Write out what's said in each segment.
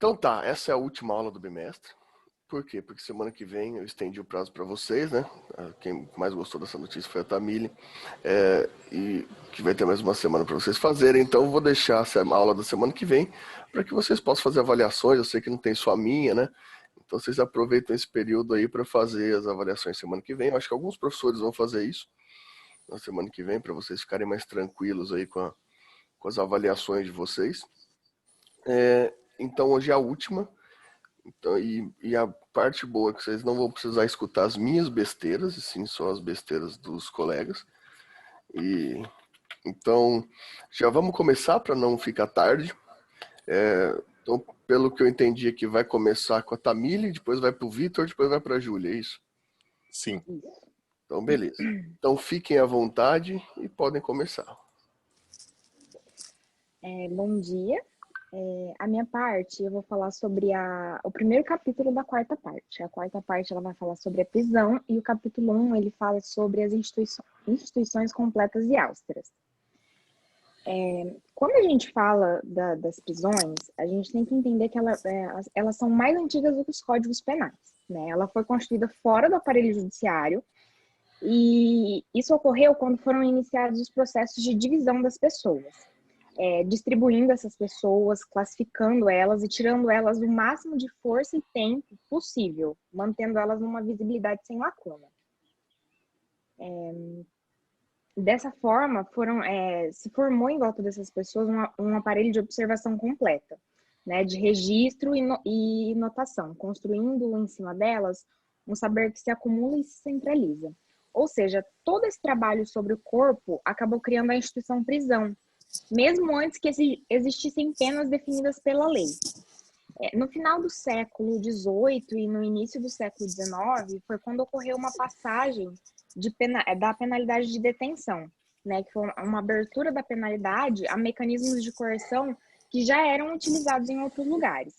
Então tá, essa é a última aula do bimestre. Por quê? Porque semana que vem eu estendi o prazo para vocês, né? Quem mais gostou dessa notícia foi a Tamile, e que vai ter mais uma semana para vocês fazerem. Então eu vou deixar essa aula da semana que vem para que vocês possam fazer avaliações. Eu sei que não tem só a minha, né? Então vocês aproveitam esse período aí para fazer as avaliações semana que vem. Eu acho que alguns professores vão fazer isso na semana que vem para vocês ficarem mais tranquilos aí com as avaliações de vocês. Então hoje é a última. Então, e a parte boa é que vocês não vão precisar escutar as minhas besteiras, e sim só as besteiras dos colegas. E então já vamos começar para não ficar tarde. Então, pelo que eu entendi aqui, vai começar com a Tamile, depois vai para o Vitor, depois vai para a Júlia, é isso? Sim. Então, beleza. Então, fiquem à vontade e podem começar. Bom dia. A minha parte, eu vou falar sobre o primeiro capítulo da quarta parte. A quarta parte, ela vai falar sobre a prisão e o capítulo 1, ele fala sobre as instituições completas e austeras. Quando a gente fala das prisões, a gente tem que entender que elas são mais antigas do que os códigos penais, né? Ela foi construída fora do aparelho judiciário e isso ocorreu quando foram iniciados os processos de divisão das pessoas. Distribuindo essas pessoas, classificando elas e tirando elas o máximo de força e tempo possível, mantendo elas numa visibilidade sem lacuna. Dessa forma, se formou em volta dessas pessoas um aparelho de observação completa, né, de registro e notação, construindo em cima delas um saber que se acumula e se centraliza. Ou seja, todo esse trabalho sobre o corpo acabou criando a instituição prisão, mesmo antes que existissem penas definidas pela lei. No final do século XVIII e no início do século XIX, foi quando ocorreu uma passagem da penalidade de detenção, né, que foi uma abertura da penalidade a mecanismos de coerção que já eram utilizados em outros lugares.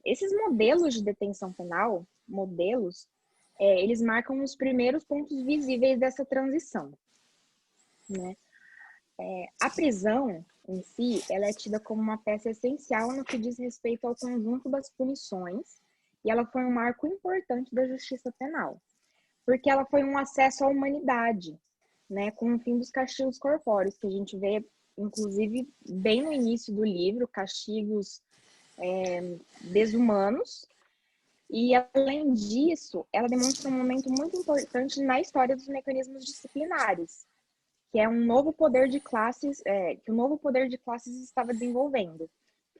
Esses modelos de detenção penal, eles marcam os primeiros pontos visíveis dessa transição, né? A prisão, em si, ela é tida como uma peça essencial no que diz respeito ao conjunto das punições, e ela foi um marco importante da justiça penal, porque ela foi um acesso à humanidade, né, com o fim dos castigos corpóreos, que a gente vê, inclusive, bem no início do livro, castigos desumanos, e, além disso, ela demonstra um momento muito importante na história dos mecanismos disciplinares, que é um novo poder de classes, que o novo poder de classes estava desenvolvendo.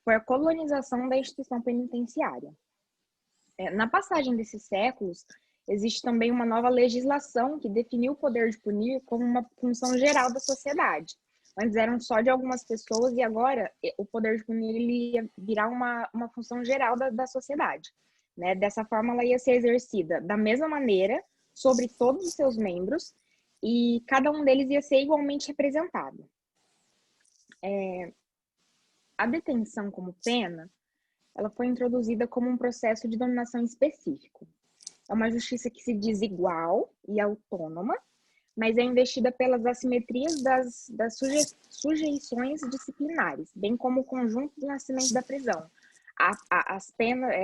Foi a colonização da instituição penitenciária. Na passagem desses séculos, existe também uma nova legislação que definiu o poder de punir como uma função geral da sociedade. Antes eram só de algumas pessoas e agora o poder de punir ele ia virar uma função geral da sociedade, né? Dessa forma, ela ia ser exercida da mesma maneira sobre todos os seus membros, e cada um deles ia ser igualmente representado. A detenção como pena, ela foi introduzida como um processo de dominação específico. É uma justiça que se diz igual e autônoma, mas é investida pelas assimetrias das sujeições disciplinares, bem como o conjunto do nascimento da prisão. As penas,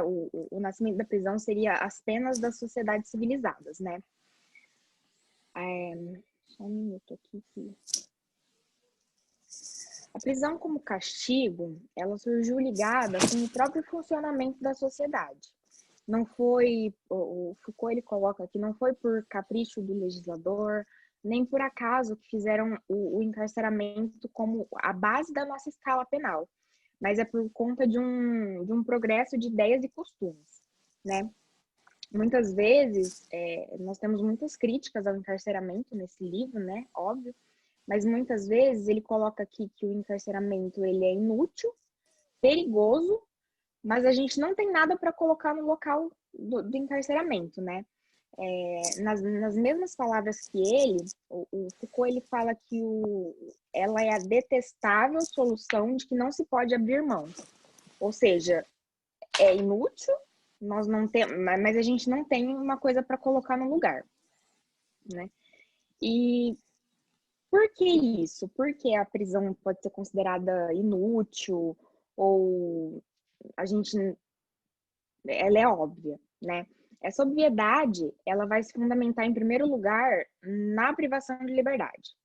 o nascimento da prisão seria as penas das sociedades civilizadas, né? Só um minuto aqui. A prisão como castigo, ela surgiu ligada com o próprio funcionamento da sociedade. Não foi, o Foucault ele coloca aqui, não foi por capricho do legislador, nem por acaso que fizeram o encarceramento como a base da nossa escala penal, mas é por conta de um progresso de ideias e costumes, né? Muitas vezes, nós temos muitas críticas ao encarceramento nesse livro, né? Óbvio. Mas muitas vezes ele coloca aqui que o encarceramento ele é inútil, perigoso, mas a gente não tem nada para colocar no local do encarceramento, né? Nas mesmas palavras que ele, o Foucault ele fala que ela é a detestável solução de que não se pode abrir mão. Ou seja, é inútil, nós não temos, mas a gente não tem uma coisa para colocar no lugar, né? E por que isso? Por que a prisão pode ser considerada inútil ou ela é óbvia, né? Essa obviedade, ela vai se fundamentar, em primeiro lugar, na privação de liberdade.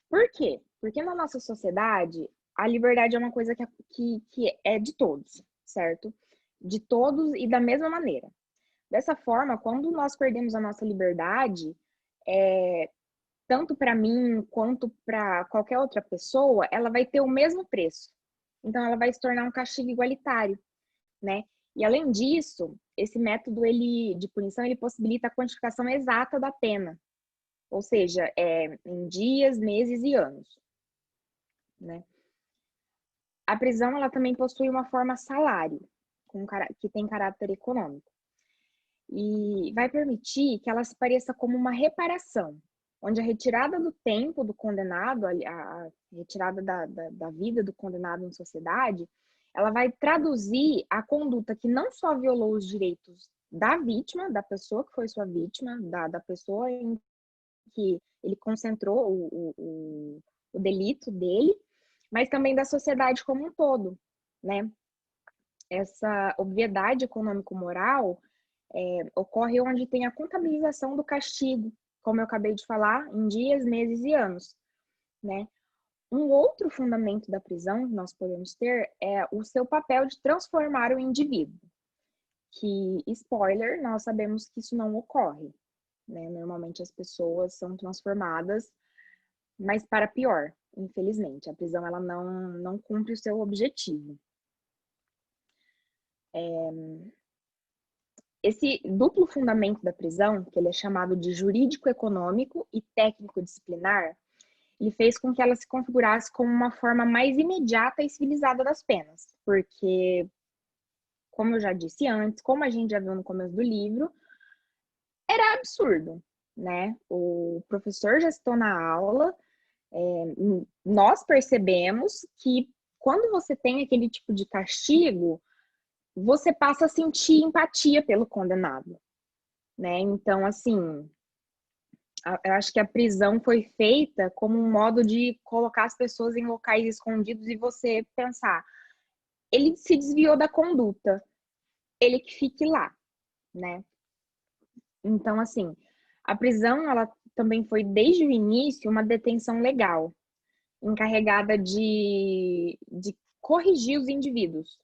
Por quê? Porque na nossa sociedade, a liberdade é uma coisa que é de todos, certo? De todos e da mesma maneira. Dessa forma, quando nós perdemos a nossa liberdade, tanto para mim quanto para qualquer outra pessoa, ela vai ter o mesmo preço. Então, ela vai se tornar um castigo igualitário, né? E além disso, esse método de punição ele possibilita a quantificação exata da pena, ou seja, em dias, meses e anos, né? A prisão ela também possui uma forma salário, que tem caráter econômico, e vai permitir que ela se pareça como uma reparação, onde a retirada do tempo do condenado, a retirada da vida do condenado em sociedade, ela vai traduzir a conduta que não só violou os direitos da vítima, da pessoa que foi sua vítima, da pessoa em que ele concentrou o delito dele, mas também da sociedade como um todo, né? Essa obviedade econômico-moral ocorre onde tem a contabilização do castigo, como eu acabei de falar, em dias, meses e anos, né? Um outro fundamento da prisão que nós podemos ter é o seu papel de transformar o indivíduo, que, spoiler, nós sabemos que isso não ocorre, né? Normalmente as pessoas são transformadas, mas para pior, infelizmente. A prisão ela não cumpre o seu objetivo. Esse duplo fundamento da prisão, que ele é chamado de jurídico-econômico e técnico-disciplinar, ele fez com que ela se configurasse como uma forma mais imediata e civilizada das penas, porque, como eu já disse antes, como a gente já viu no começo do livro, era absurdo, né? O professor já citou na aula, nós percebemos que quando você tem aquele tipo de castigo, você passa a sentir empatia pelo condenado, né? Então, assim, eu acho que a prisão foi feita como um modo de colocar as pessoas em locais escondidos e você pensar, ele se desviou da conduta, ele que fique lá, né? Então, assim, a prisão, ela também foi, desde o início, uma detenção legal, encarregada de corrigir os indivíduos.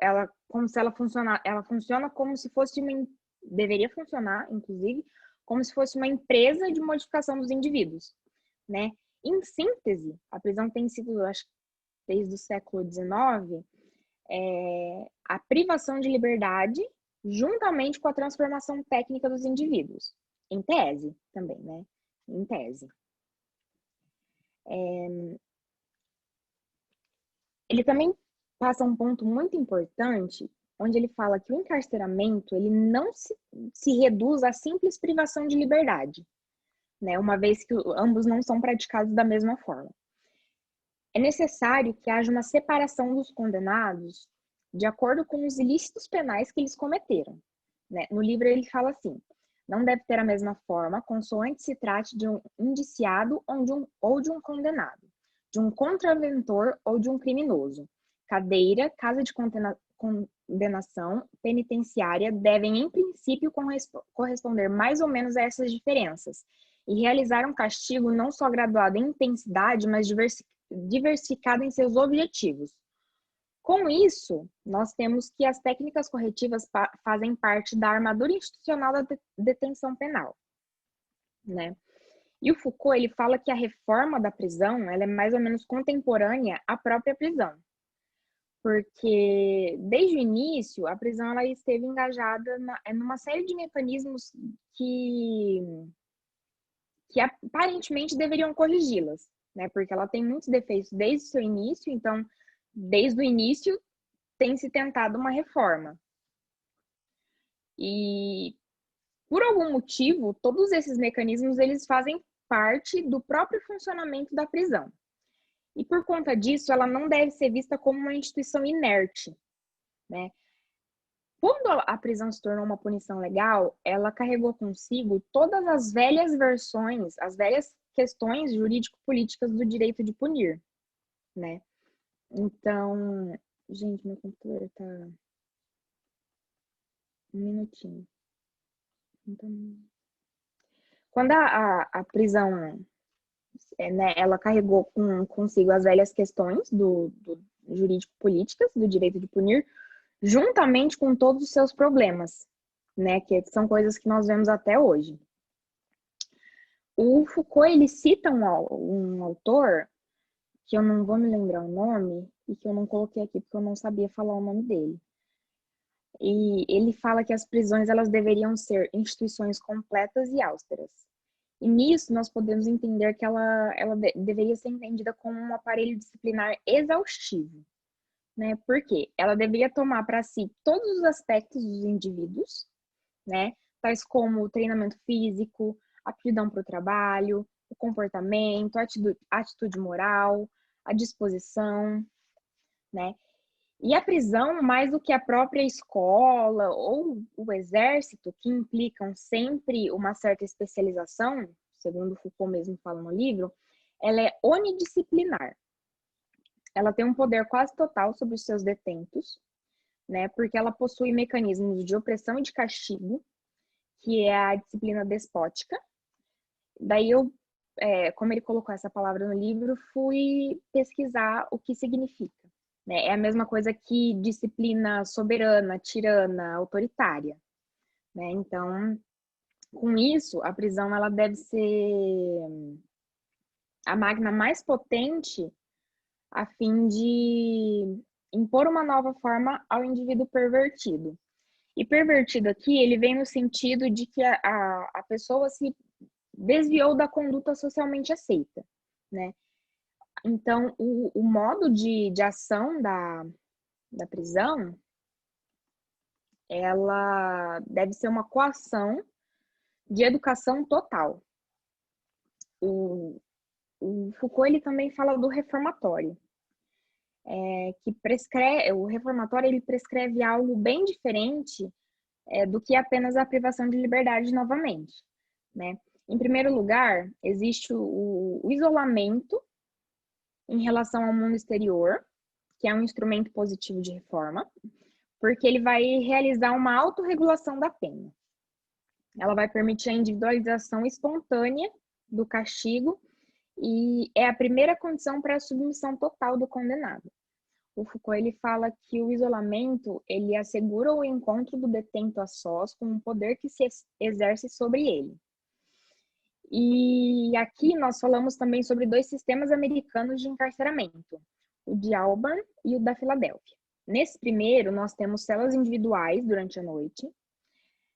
Ela, como se ela funciona como se fosse deveria funcionar, inclusive, como se fosse uma empresa de modificação dos indivíduos, né? Em síntese, a prisão tem sido, acho que desde o século XIX, a privação de liberdade juntamente com a transformação técnica dos indivíduos. Em tese também, né? Em tese. Ele também passa um ponto muito importante, onde ele fala que o encarceramento ele não se reduz à simples privação de liberdade, né? Uma vez que ambos não são praticados da mesma forma. É necessário que haja uma separação dos condenados de acordo com os ilícitos penais que eles cometeram, né? No livro ele fala assim, não deve ter a mesma forma, consoante se trate de um indiciado ou de um condenado, de um contraventor ou de um criminoso. Cadeira, casa de condenação, penitenciária devem, em princípio, corresponder mais ou menos a essas diferenças e realizar um castigo não só graduado em intensidade, mas diversificado em seus objetivos. Com isso, nós temos que as técnicas corretivas fazem parte da armadura institucional da detenção penal, né? E o Foucault, ele fala que a reforma da prisão, ela é mais ou menos contemporânea à própria prisão. Porque, desde o início, a prisão ela esteve engajada numa série de mecanismos que aparentemente deveriam corrigi-las, né? Porque ela tem muitos defeitos desde o seu início, então, desde o início, tem se tentado uma reforma. E, por algum motivo, todos esses mecanismos, eles fazem parte do próprio funcionamento da prisão. E, por conta disso, ela não deve ser vista como uma instituição inerte, né? Quando a prisão se tornou uma punição legal, ela carregou consigo todas as velhas versões, as velhas questões jurídico-políticas do direito de punir, né? Então, Gente, meu computador tá... Um minutinho. Então... Quando a prisão, né, ela carregou consigo as velhas questões do jurídico-políticas, do direito de punir, juntamente com todos os seus problemas, né, que são coisas que nós vemos até hoje. O Foucault, ele cita um autor, que eu não vou me lembrar o nome, e que eu não coloquei aqui porque eu não sabia falar o nome dele. E ele fala que as prisões, elas deveriam ser instituições completas e austeras. E nisso nós podemos entender que ela deveria ser entendida como um aparelho disciplinar exaustivo, né? Porque ela deveria tomar para si todos os aspectos dos indivíduos, né? Tais como o treinamento físico, aptidão para o trabalho, o comportamento, a atitude moral, a disposição, né? E a prisão, mais do que a própria escola ou o exército, que implicam sempre uma certa especialização, segundo Foucault mesmo fala no livro, ela é onidisciplinar. Ela tem um poder quase total sobre os seus detentos, né? Porque ela possui mecanismos de opressão e de castigo, que é a disciplina despótica. Daí eu, como ele colocou essa palavra no livro, fui pesquisar o que significa. É a mesma coisa que disciplina soberana, tirana, autoritária, né? Então, com isso, a prisão ela deve ser a máquina mais potente a fim de impor uma nova forma ao indivíduo pervertido. E pervertido aqui, ele vem no sentido de que a pessoa se desviou da conduta socialmente aceita, né? Então, o modo de ação da prisão, ela deve ser uma coação de educação total. O Foucault, ele também fala do reformatório, que prescreve, o reformatório, ele prescreve algo bem diferente do que apenas a privação de liberdade novamente, né? Em primeiro lugar, existe o isolamento em relação ao mundo exterior, que é um instrumento positivo de reforma, porque ele vai realizar uma autorregulação da pena. Ela vai permitir a individualização espontânea do castigo e é a primeira condição para a submissão total do condenado. O Foucault, ele fala que o isolamento, ele assegura o encontro do detento a sós com o poder que se exerce sobre ele. E aqui nós falamos também sobre dois sistemas americanos de encarceramento, o de Auburn e o da Filadélfia. Nesse primeiro, nós temos celas individuais durante a noite,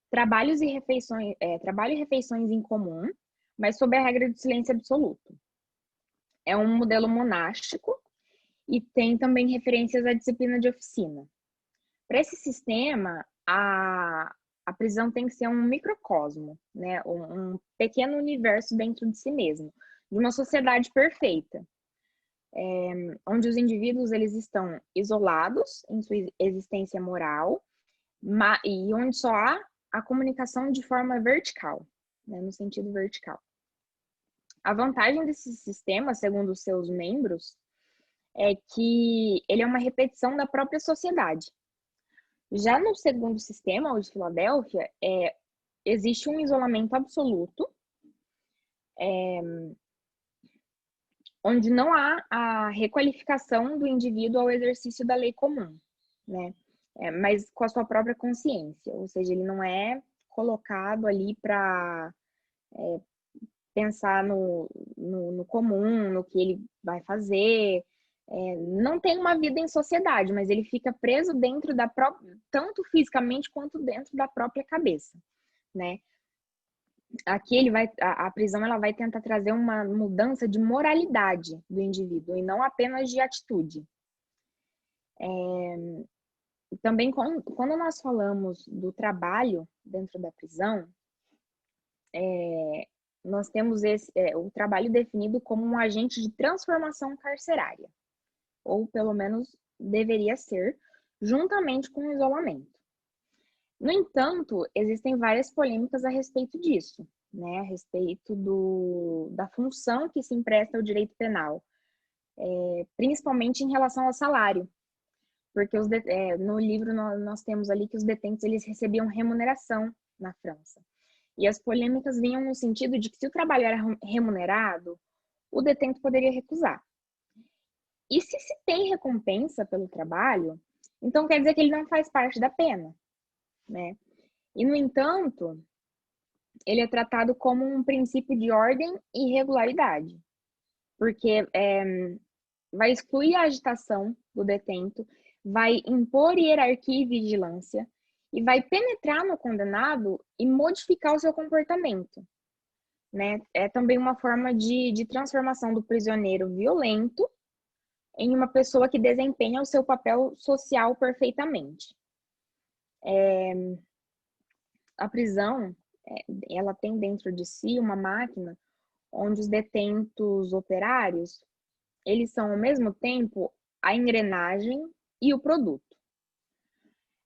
trabalho e refeições em comum, mas sob a regra do silêncio absoluto. É um modelo monástico e tem também referências à disciplina de oficina. Para esse sistema, a prisão tem que ser um microcosmo, né? Um pequeno universo dentro de si mesmo, de uma sociedade perfeita, onde os indivíduos eles estão isolados em sua existência moral e onde só há a comunicação de forma vertical, né? No sentido vertical. A vantagem desse sistema, segundo os seus membros, é que ele é uma repetição da própria sociedade. Já no segundo sistema, o de Filadélfia, existe um isolamento absoluto, onde não há a requalificação do indivíduo ao exercício da lei comum, né? Mas com a sua própria consciência, ou seja, ele não é colocado ali para pensar no comum, no que ele vai fazer. Não tem uma vida em sociedade, mas ele fica preso dentro da própria, tanto fisicamente quanto dentro da própria cabeça, né? Aqui a prisão ela vai tentar trazer uma mudança de moralidade do indivíduo e não apenas de atitude. Também quando nós falamos do trabalho dentro da prisão, nós temos o trabalho definido como um agente de transformação carcerária, ou pelo menos deveria ser, juntamente com o isolamento. No entanto, existem várias polêmicas a respeito disso, né? A respeito da função que se empresta ao direito penal, principalmente em relação ao salário. porque no livro nós temos ali que os detentos eles recebiam remuneração na França. E as polêmicas vinham no sentido de que se o trabalho era remunerado, o detento poderia recusar. E se tem recompensa pelo trabalho, então quer dizer que ele não faz parte da pena, né? E, no entanto, ele é tratado como um princípio de ordem e regularidade, porque vai excluir a agitação do detento, vai impor hierarquia e vigilância, e vai penetrar no condenado e modificar o seu comportamento, né? É também uma forma de transformação do prisioneiro violento em uma pessoa que desempenha o seu papel social perfeitamente. A prisão, ela tem dentro de si uma máquina onde os detentos operários, eles são ao mesmo tempo a engrenagem e o produto.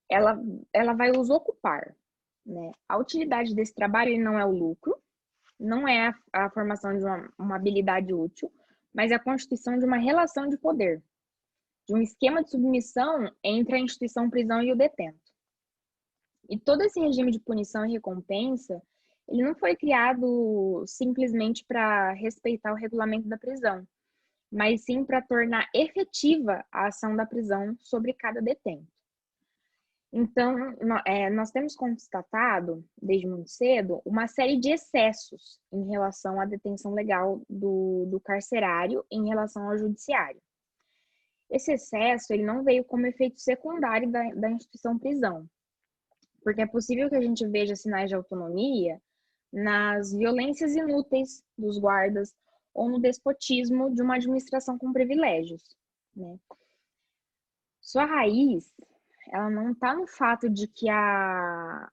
Ela vai os ocupar, né? A utilidade desse trabalho ele não é o lucro, não é a formação de uma habilidade útil, mas a constituição de uma relação de poder, de um esquema de submissão entre a instituição prisão e o detento. E todo esse regime de punição e recompensa, ele não foi criado simplesmente para respeitar o regulamento da prisão, mas sim para tornar efetiva a ação da prisão sobre cada detento. Então, nós temos constatado, desde muito cedo, uma série de excessos em relação à detenção legal do carcerário em relação ao judiciário. Esse excesso ele não veio como efeito secundário da instituição prisão, porque é possível que a gente veja sinais de autonomia nas violências inúteis dos guardas ou no despotismo de uma administração com privilégios, né? Sua raiz, ela não está no fato de que a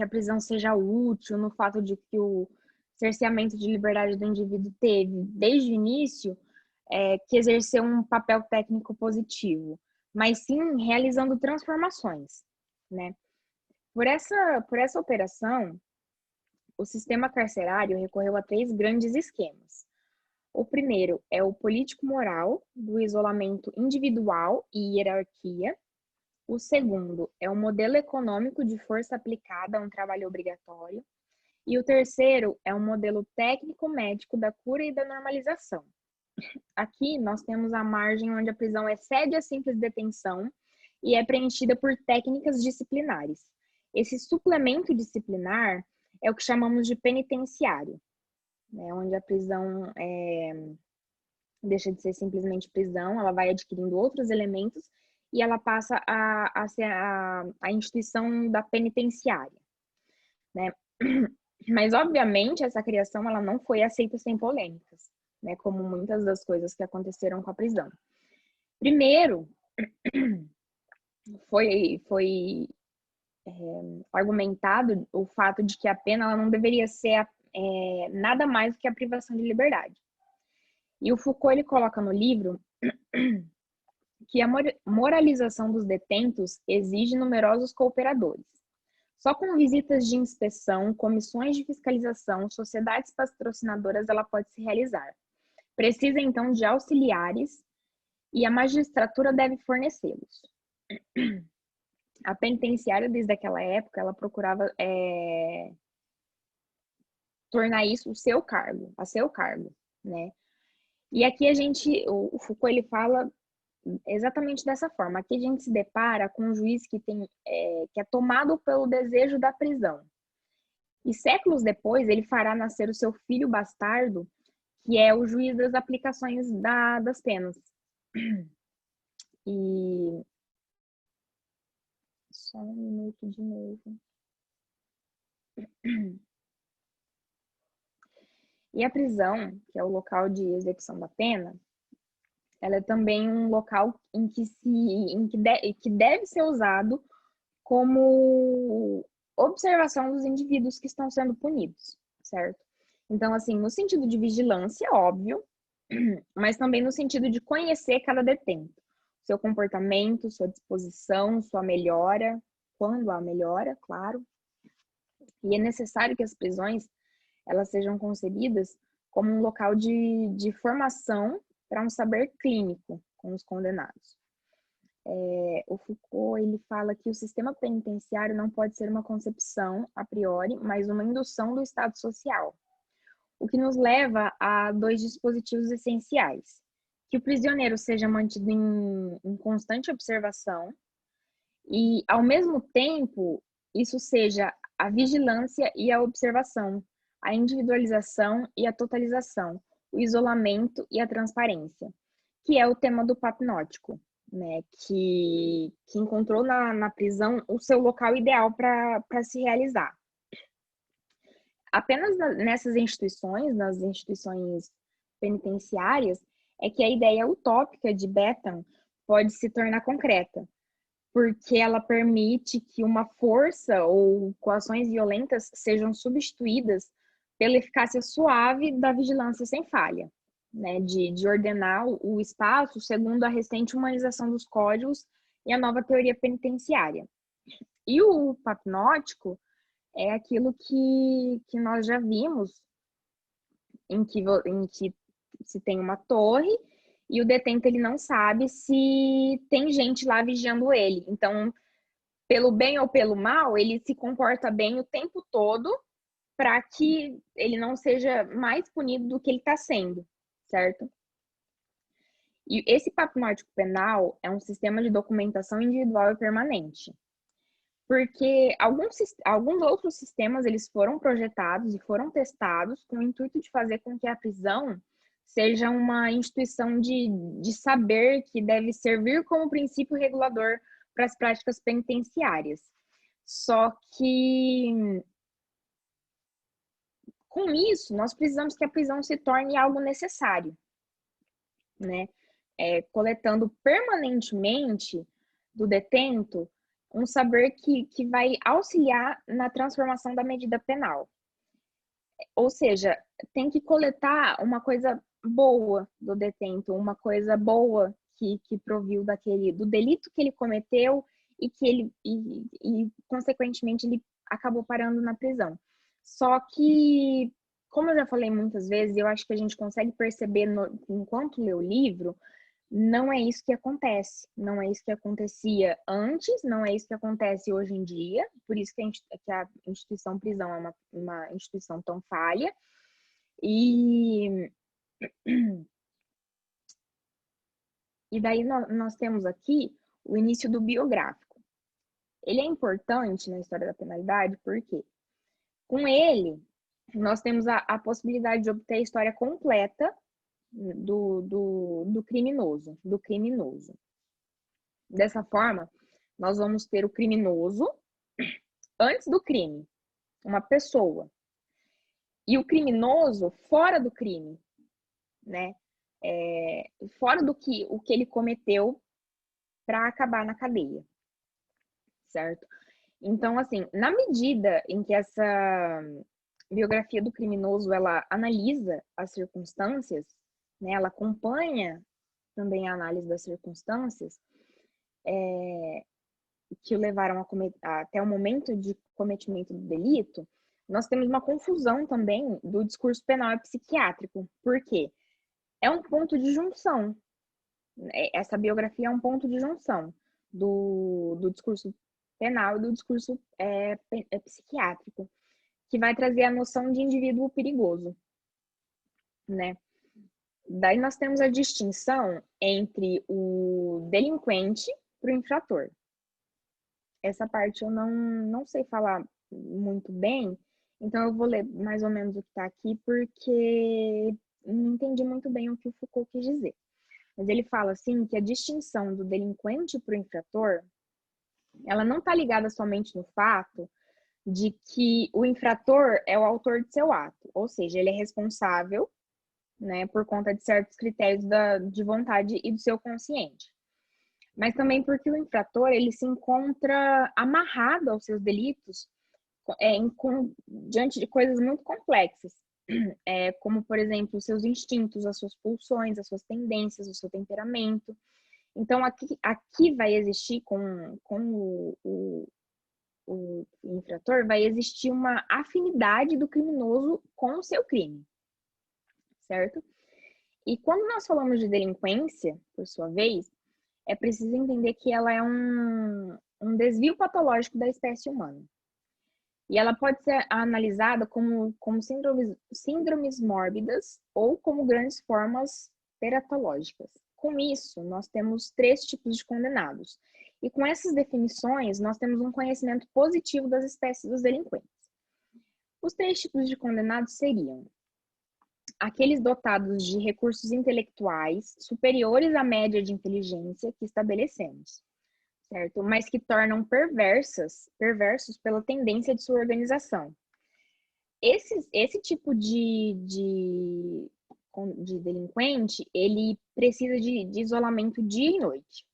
prisão seja útil, no fato de que o cerceamento de liberdade do indivíduo teve, desde o início, que exerceu um papel técnico positivo, mas sim realizando transformações, né? Por essa operação, o sistema carcerário recorreu a 3 grandes esquemas. O primeiro é o político-moral, do isolamento individual e hierarquia. O segundo é o modelo econômico de força aplicada a um trabalho obrigatório. E o terceiro é o modelo técnico-médico da cura e da normalização. Aqui nós temos a margem onde a prisão excede a simples detenção e é preenchida por técnicas disciplinares. Esse suplemento disciplinar é o que chamamos de penitenciário, né, onde a prisão deixa de ser simplesmente prisão, ela vai adquirindo outros elementos e ela passa a ser a instituição da penitenciária, né? Mas, obviamente, essa criação ela não foi aceita sem polêmicas, né, como muitas das coisas que aconteceram com a prisão. Primeiro, foi argumentado o fato de que a pena ela não deveria ser nada mais do que a privação de liberdade. E o Foucault ele coloca no livro que a moralização dos detentos exige numerosos cooperadores. Só com visitas de inspeção, comissões de fiscalização, sociedades patrocinadoras ela pode se realizar. Precisa então de auxiliares e a magistratura deve fornecê-los. A penitenciária, desde aquela época, ela procurava tornar isso a seu cargo, né? E aqui o Foucault ele fala exatamente dessa forma. Aqui a gente se depara com um juiz que é tomado pelo desejo da prisão. E séculos depois ele fará nascer o seu filho bastardo, que é o juiz das aplicações das penas. E só um minuto de novo. E a prisão, que é o local de execução da pena, ela é também um local que deve ser usado como observação dos indivíduos que estão sendo punidos, certo? Então, assim, no sentido de vigilância, óbvio, mas também no sentido de conhecer cada detento, seu comportamento, sua disposição, sua melhora, quando há melhora, claro. E é necessário que as prisões elas sejam concebidas como um local de formação para um saber clínico com os condenados. o Foucault, ele fala que o sistema penitenciário não pode ser uma concepção a priori, mas uma indução do Estado social. O que nos leva a dois dispositivos essenciais: que o prisioneiro seja mantido em constante observação e, ao mesmo tempo, isso seja a vigilância e a observação, a individualização e a totalização, o isolamento e a transparência, que é o tema do papnótico, né? Que encontrou na prisão o seu local ideal para se realizar. Apenas nessas instituições, nas instituições penitenciárias, é que a ideia utópica de Bentham pode se tornar concreta, porque ela permite que uma força ou coações violentas sejam substituídas pela eficácia suave da vigilância sem falha, né? De ordenar o espaço segundo a recente humanização dos códigos e a nova teoria penitenciária. E o papnótico é aquilo que nós já vimos, em que se tem uma torre e o detento ele não sabe se tem gente lá vigiando ele. Então, pelo bem ou pelo mal, ele se comporta bem o tempo todo para que ele não seja mais punido do que ele está sendo, certo? E esse papnótico penal é um sistema de documentação individual e permanente. Porque alguns outros sistemas eles foram projetados e foram testados com o intuito de fazer com que a prisão seja uma instituição de saber que deve servir como princípio regulador para as práticas penitenciárias. Só que, com isso, nós precisamos que a prisão se torne algo necessário, né? Coletando permanentemente do detento um saber que vai auxiliar na transformação da medida penal. Ou seja, tem que coletar uma coisa boa do detento, uma coisa boa que proviu do delito que ele cometeu e que ele, consequentemente, ele acabou parando na prisão. Só que, como eu já falei muitas vezes, eu acho que a gente consegue perceber enquanto lê o livro, não é isso que acontece, não é isso que acontecia antes, não é isso que acontece hoje em dia, por isso que a instituição prisão é uma instituição tão falha. E daí nós temos aqui o início do biográfico. Ele é importante na história da penalidade porque, com ele, nós temos a possibilidade de obter a história completa do criminoso. Dessa forma, nós vamos ter o criminoso antes do crime, uma pessoa, e o criminoso fora do crime, né? Fora o que ele cometeu para acabar na cadeia, certo? Então, assim, na medida em que essa biografia do criminoso ela analisa as circunstâncias, né? Ela acompanha também a análise das circunstâncias que o levaram até o momento de cometimento do delito, nós temos uma confusão também do discurso penal e psiquiátrico. Por quê? É um ponto de junção. Essa biografia é um ponto de junção do discurso penal e do discurso psiquiátrico, que vai trazer a noção de indivíduo perigoso, né? Daí nós temos a distinção entre o delinquente para o infrator. Essa parte eu não sei falar muito bem, então eu vou ler mais ou menos o que está aqui, porque não entendi muito bem o que o Foucault quis dizer. Mas ele fala assim que a distinção do delinquente para o infrator, ela não está ligada somente no fato de que o infrator é o autor de seu ato, ou seja, ele é responsável, né, por conta de certos critérios de vontade e do seu consciente. Mas também porque o infrator ele se encontra amarrado aos seus delitos diante de coisas muito complexas, como, por exemplo, os seus instintos, as suas pulsões, as suas tendências, o seu temperamento. Então, aqui vai existir, com o infrator, vai existir uma afinidade do criminoso com o seu crime, certo? E quando nós falamos de delinquência, por sua vez, é preciso entender que ela é um desvio patológico da espécie humana. E ela pode ser analisada como síndromes mórbidas ou como grandes formas teratológicas. Com isso, nós temos 3 tipos de condenados. E com essas definições, nós temos um conhecimento positivo das espécies dos delinquentes. Os 3 tipos de condenados seriam aqueles dotados de recursos intelectuais superiores à média de inteligência que estabelecemos, certo? Mas que tornam perversos pela tendência de sua organização. Esse tipo de delinquente, ele precisa de isolamento dia e noite.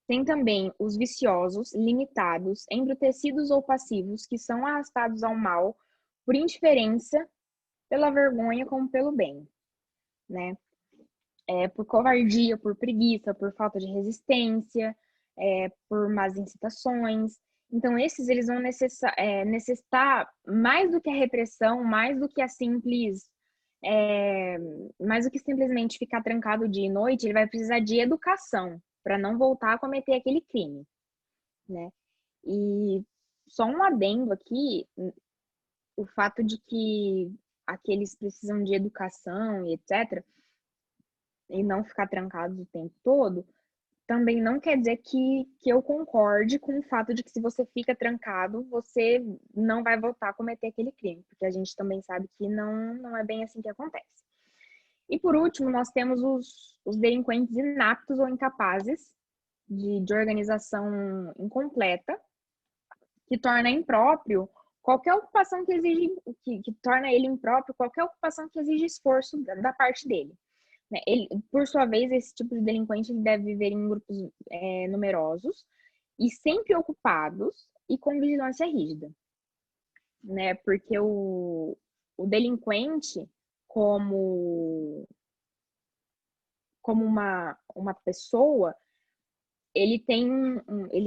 Tem também os viciosos, limitados, embrutecidos ou passivos, que são arrastados ao mal por indiferença, pela vergonha como pelo bem, né? Por covardia, por preguiça, por falta de resistência, por más incitações. Então, esses eles vão necessitar mais do que a repressão, mais do que mais do que simplesmente ficar trancado dia e noite, ele vai precisar de educação para não voltar a cometer aquele crime, né? E só um adendo aqui, o fato de que aqueles precisam de educação e etc., e não ficar trancados o tempo todo, também não quer dizer que eu concorde com o fato de que se você fica trancado, você não vai voltar a cometer aquele crime, porque a gente também sabe que não é bem assim que acontece. E por último, nós temos os delinquentes inaptos ou incapazes de organização incompleta, que torna impróprio qualquer ocupação que exige, que torna ele impróprio qualquer ocupação que exige esforço da parte dele. Ele, por sua vez, esse tipo de delinquente ele deve viver em grupos numerosos e sempre ocupados e com vigilância rígida, né? Porque o delinquente, como uma pessoa, ele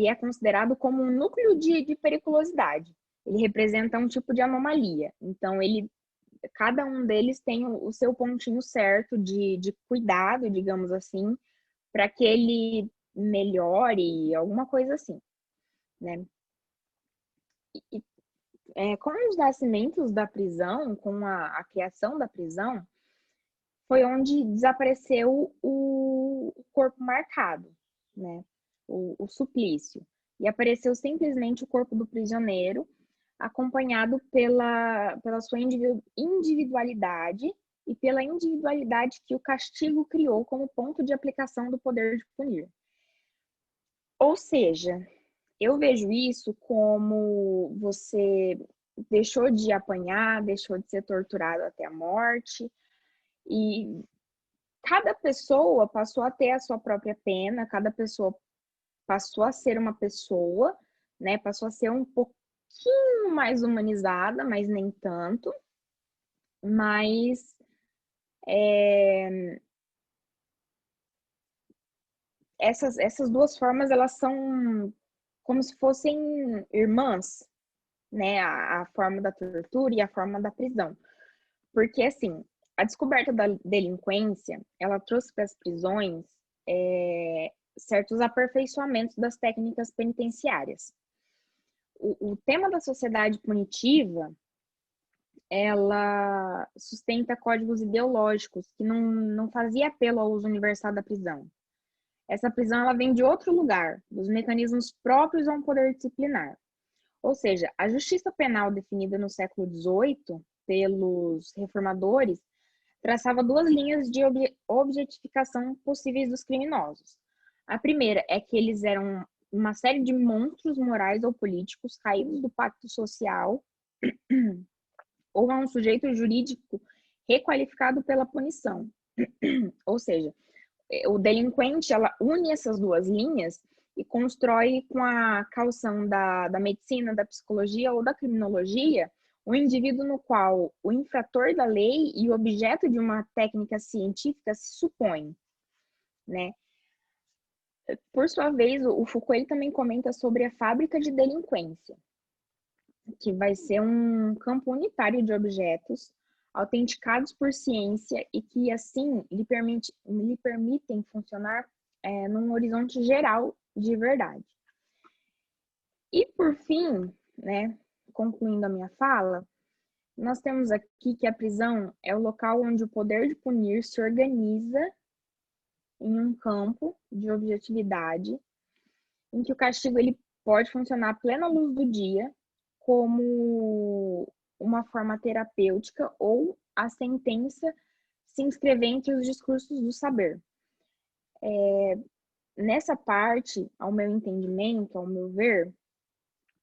é considerado como um núcleo de periculosidade. Ele representa um tipo de anomalia. Então, cada um deles tem o seu pontinho certo de cuidado, digamos assim, para que ele melhore, alguma coisa assim, né? Com os nascimentos da prisão, com a criação da prisão, foi onde desapareceu o corpo marcado, né? O suplício. E apareceu simplesmente o corpo do prisioneiro, acompanhado pela sua individualidade e pela individualidade que o castigo criou como ponto de aplicação do poder de punir. Ou seja, eu vejo isso como você deixou de apanhar, deixou de ser torturado até a morte, e cada pessoa passou a ter a sua própria pena, cada pessoa passou a ser uma pessoa, né? Passou a ser um pouquinho mais humanizada, mas nem tanto. Mas essas 2 formas, elas são como se fossem irmãs, né? A forma da tortura e a forma da prisão. Porque, assim, a descoberta da delinquência, ela trouxe para as prisões certos aperfeiçoamentos das técnicas penitenciárias. O tema da sociedade punitiva, ela sustenta códigos ideológicos que não fazia apelo ao uso universal da prisão. Essa prisão, ela vem de outro lugar, dos mecanismos próprios a um poder disciplinar. Ou seja, a justiça penal definida no século XVIII pelos reformadores traçava 2 linhas de objetificação possíveis dos criminosos. A primeira é que eles eram uma série de monstros morais ou políticos caídos do pacto social ou a um sujeito jurídico requalificado pela punição. Ou seja, o delinquente, ela une essas 2 linhas e constrói com a caução da medicina, da psicologia ou da criminologia um indivíduo no qual o infrator da lei e o objeto de uma técnica científica se supõem, né? Por sua vez, o Foucault ele também comenta sobre a fábrica de delinquência, que vai ser um campo unitário de objetos autenticados por ciência e que, assim, lhe permitem funcionar num horizonte geral de verdade. E por fim, né, concluindo a minha fala, nós temos aqui que a prisão é o local onde o poder de punir se organiza em um campo de objetividade, em que o castigo ele pode funcionar à plena luz do dia, como uma forma terapêutica, ou a sentença se inscrever entre os discursos do saber. Nessa parte, ao meu entendimento, ao meu ver,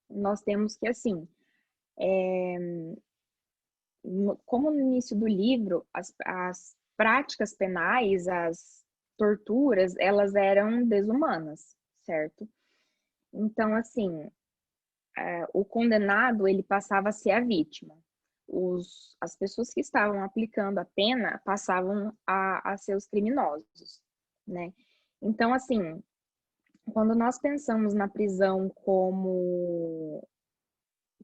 nós temos que, assim, como no início do livro, as práticas penais, as torturas, elas eram desumanas, certo? Então, assim, o condenado, ele passava a ser a vítima. As pessoas que estavam aplicando a pena passavam a ser os criminosos, né? Então, assim, quando nós pensamos na prisão como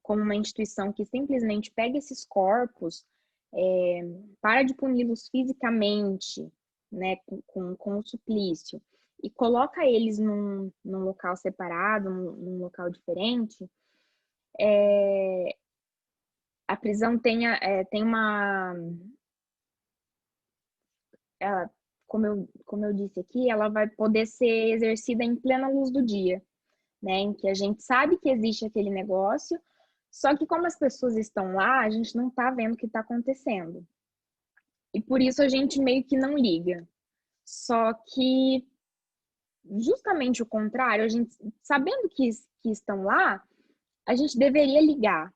uma instituição que simplesmente pega esses corpos, para de puni-los fisicamente, né, com o suplício, e coloca eles num local separado, num local diferente, a prisão tem uma... Ela, como eu disse aqui, ela vai poder ser exercida em plena luz do dia, né, em que a gente sabe que existe aquele negócio, só que como as pessoas estão lá, a gente não está vendo o que está acontecendo. E por isso a gente meio que não liga. Só que justamente o contrário, a gente, sabendo que estão lá, a gente deveria ligar,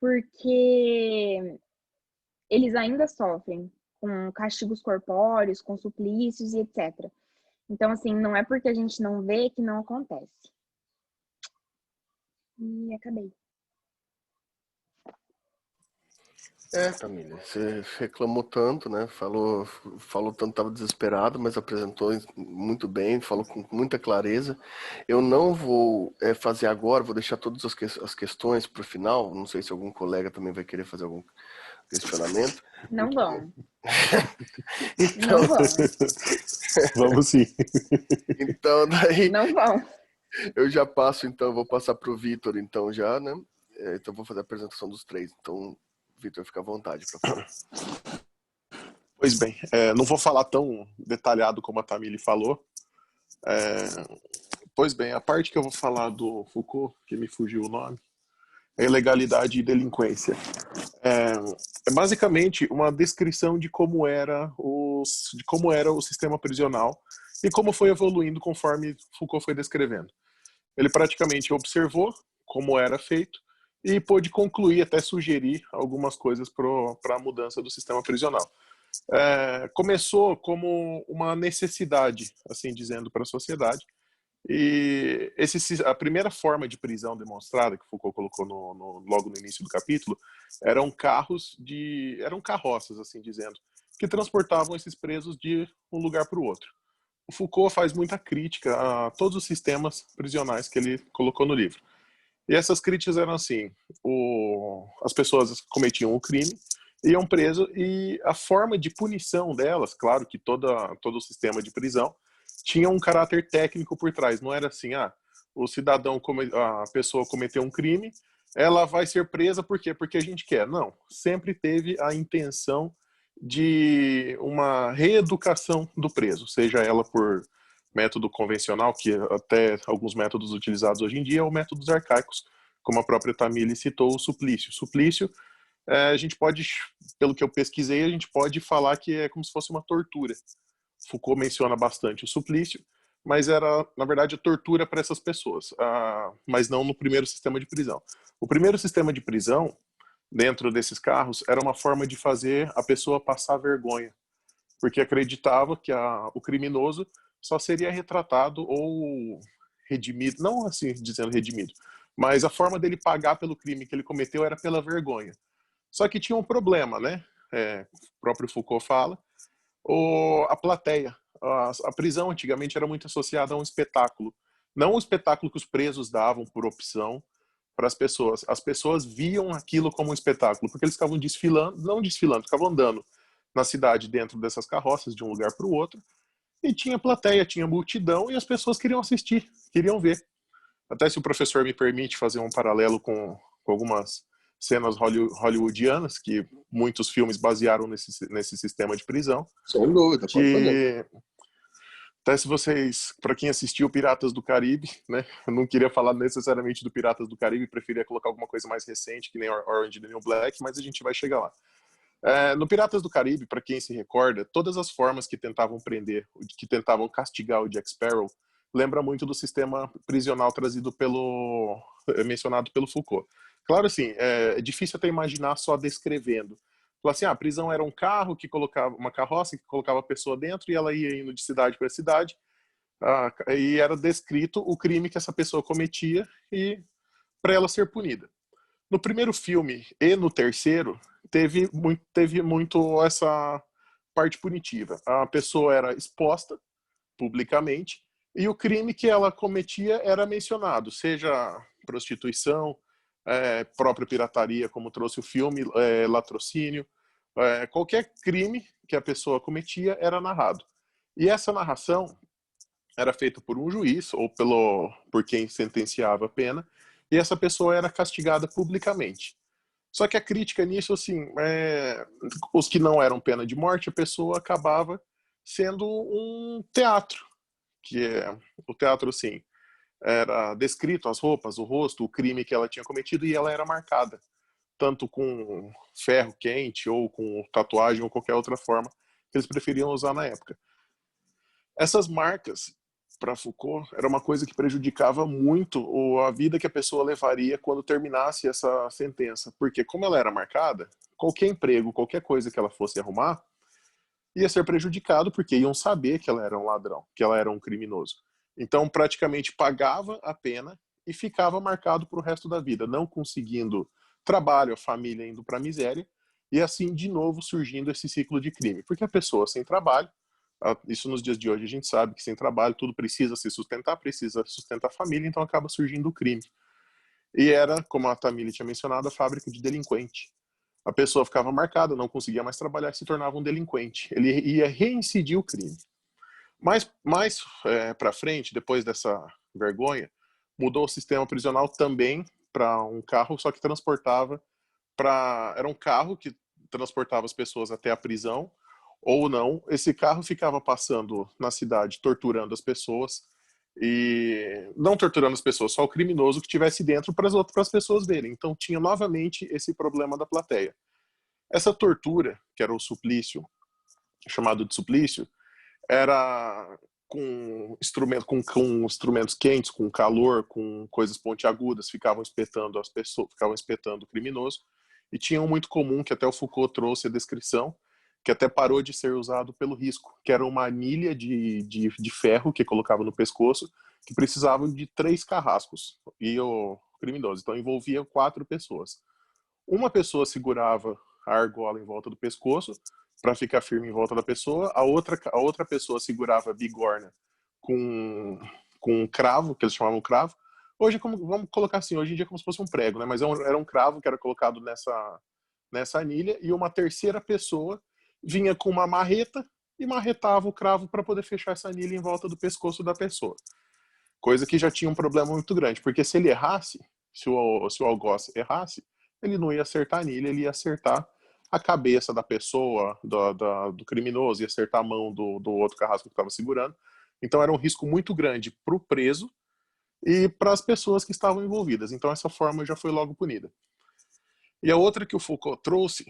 porque eles ainda sofrem com castigos corpóreos, com suplícios e etc. Então, assim, não é porque a gente não vê que não acontece. E acabei. Tamília, você reclamou tanto, né? Falou tanto, estava desesperado, mas apresentou muito bem, falou com muita clareza. Eu não vou fazer agora, vou deixar todas as questões para o final. Não sei se algum colega também vai querer fazer algum questionamento. Não vão. Então, Não vão. Vamos sim. Então, daí Não vão. eu já passo, então, vou passar para o Vitor, então, já, né? Então, vou fazer a apresentação dos três. Então, Vitor, fica à vontade para falar. Pois bem, não vou falar tão detalhado como a Tamily falou. Pois bem, a parte que eu vou falar do Foucault, que me fugiu o nome, é ilegalidade e delinquência. É basicamente uma descrição de como era o sistema prisional e como foi evoluindo conforme Foucault foi descrevendo. Ele praticamente observou como era feito e pôde concluir, até sugerir algumas coisas para a mudança do sistema prisional. Começou como uma necessidade, assim dizendo, para a sociedade. E a primeira forma de prisão demonstrada, que Foucault colocou logo no início do capítulo, eram carroças, assim dizendo, que transportavam esses presos de um lugar para o outro. O Foucault faz muita crítica a todos os sistemas prisionais que ele colocou no livro. E essas críticas eram assim: as pessoas cometiam o crime, iam preso, e a forma de punição delas, claro que todo o sistema de prisão tinha um caráter técnico por trás. Não era assim, a pessoa cometeu um crime, ela vai ser presa por quê? Porque a gente quer. Não, sempre teve a intenção de uma reeducação do preso, seja ela por método convencional, que até alguns métodos utilizados hoje em dia, ou métodos arcaicos, como a própria Tamily citou, o suplício. Suplício, a gente pode, pelo que eu pesquisei, a gente pode falar que é como se fosse uma tortura. Foucault menciona bastante o suplício, mas era, na verdade, a tortura para essas pessoas, mas não no primeiro sistema de prisão. O primeiro sistema de prisão, dentro desses carros, era uma forma de fazer a pessoa passar vergonha, porque acreditava que o criminoso só seria retratado ou redimido, não assim dizendo redimido, mas a forma dele pagar pelo crime que ele cometeu era pela vergonha. Só que tinha um problema, né? O próprio Foucault fala, a plateia. A prisão antigamente era muito associada a um espetáculo. Não o espetáculo que os presos davam por opção para as pessoas. As pessoas viam aquilo como um espetáculo, porque eles ficavam ficavam andando na cidade dentro dessas carroças de um lugar para o outro, e tinha plateia, tinha multidão, e as pessoas queriam assistir, queriam ver. Até se o professor me permite fazer um paralelo com algumas cenas hollywoodianas, que muitos filmes basearam nesse sistema de prisão, Sem dúvida, pode fazer. que até se vocês, para quem assistiu Piratas do Caribe, né, eu não queria falar necessariamente do Piratas do Caribe, preferia colocar alguma coisa mais recente, que nem Orange is the New Black, mas a gente vai chegar lá. No Piratas do Caribe, para quem se recorda, todas as formas que tentavam prender, que tentavam castigar o Jack Sparrow, lembra muito do sistema prisional mencionado pelo Foucault. Claro, assim, é difícil até imaginar só descrevendo. Falar assim, a prisão era um carro que colocava, uma carroça que colocava a pessoa dentro e ela ia indo de cidade para cidade, e era descrito o crime que essa pessoa cometia e para ela ser punida. No primeiro filme e no terceiro, teve muito essa parte punitiva. A pessoa era exposta publicamente e o crime que ela cometia era mencionado, seja prostituição, própria pirataria, como trouxe o filme, latrocínio, qualquer crime que a pessoa cometia era narrado. E essa narração era feita por um juiz ou por quem sentenciava a pena, e essa pessoa era castigada publicamente. Só que a crítica nisso, assim, os que não eram pena de morte, a pessoa acabava sendo um teatro, que é o teatro, assim, era descrito as roupas, o rosto, o crime que ela tinha cometido, e ela era marcada, tanto com ferro quente ou com tatuagem ou qualquer outra forma que eles preferiam usar na época. Essas marcas, para Foucault, era uma coisa que prejudicava muito a vida que a pessoa levaria quando terminasse essa sentença, porque como ela era marcada, qualquer emprego, qualquer coisa que ela fosse arrumar, ia ser prejudicado porque iam saber que ela era um ladrão, que ela era um criminoso. Então, praticamente pagava a pena e ficava marcado para o resto da vida, não conseguindo trabalho, a família indo para a miséria, e assim, de novo, surgindo esse ciclo de crime. Porque a pessoa sem trabalho, isso nos dias de hoje a gente sabe que sem trabalho tudo precisa se sustentar, precisa sustentar a família, então acaba surgindo o crime. E era, como a Tamile tinha mencionado, a fábrica de delinquente. A pessoa ficava marcada, não conseguia mais trabalhar, se tornava um delinquente. Ele ia reincidir o crime. Mais para frente, depois dessa vergonha, mudou o sistema prisional também para um carro, só que transportava era um carro que transportava as pessoas até a prisão, ou não. Esse carro ficava passando na cidade, torturando as pessoas, e não torturando as pessoas, só o criminoso que estivesse dentro para as pessoas verem. Então tinha novamente esse problema da plateia. Essa tortura, que era o suplício, chamado de suplício, era com instrumentos quentes, com calor, com coisas pontiagudas, ficavam espetando as pessoas, ficavam espetando o criminoso. E tinha um muito comum, que até o Foucault trouxe a descrição, que até parou de ser usado pelo risco, que era uma anilha de ferro que colocava no pescoço, que precisavam de 3 carrascos, e o criminoso. Então envolvia 4 pessoas. Uma pessoa segurava a argola em volta do pescoço, para ficar firme em volta da pessoa, a outra pessoa segurava a bigorna com um cravo, que eles chamavam cravo. Hoje, vamos colocar assim, hoje em dia é como se fosse um prego, né? Mas era um cravo que era colocado nessa anilha, e uma terceira pessoa vinha com uma marreta e marretava o cravo para poder fechar essa anilha em volta do pescoço da pessoa. Coisa que já tinha um problema muito grande, porque se ele errasse, se o algoz errasse, ele não ia acertar a anilha, ele ia acertar a cabeça da pessoa, do criminoso, ia acertar a mão do outro carrasco que estava segurando. Então era um risco muito grande para o preso e para as pessoas que estavam envolvidas. Então essa forma já foi logo punida. E a outra que o Foucault trouxe,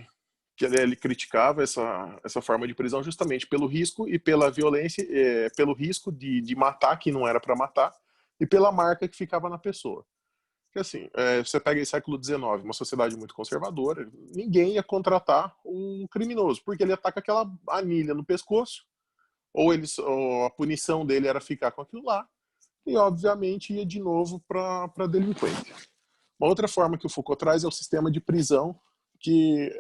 que ele criticava essa forma de prisão justamente pelo risco e pela violência, pelo risco de matar quem não era para matar e pela marca que ficava na pessoa. Porque assim, você pega o século XIX, uma sociedade muito conservadora, ninguém ia contratar um criminoso, porque ele ataca aquela anilha no pescoço, ou a punição dele era ficar com aquilo lá, e obviamente ia de novo para delinquente. Uma outra forma que o Foucault traz é o sistema de prisão, que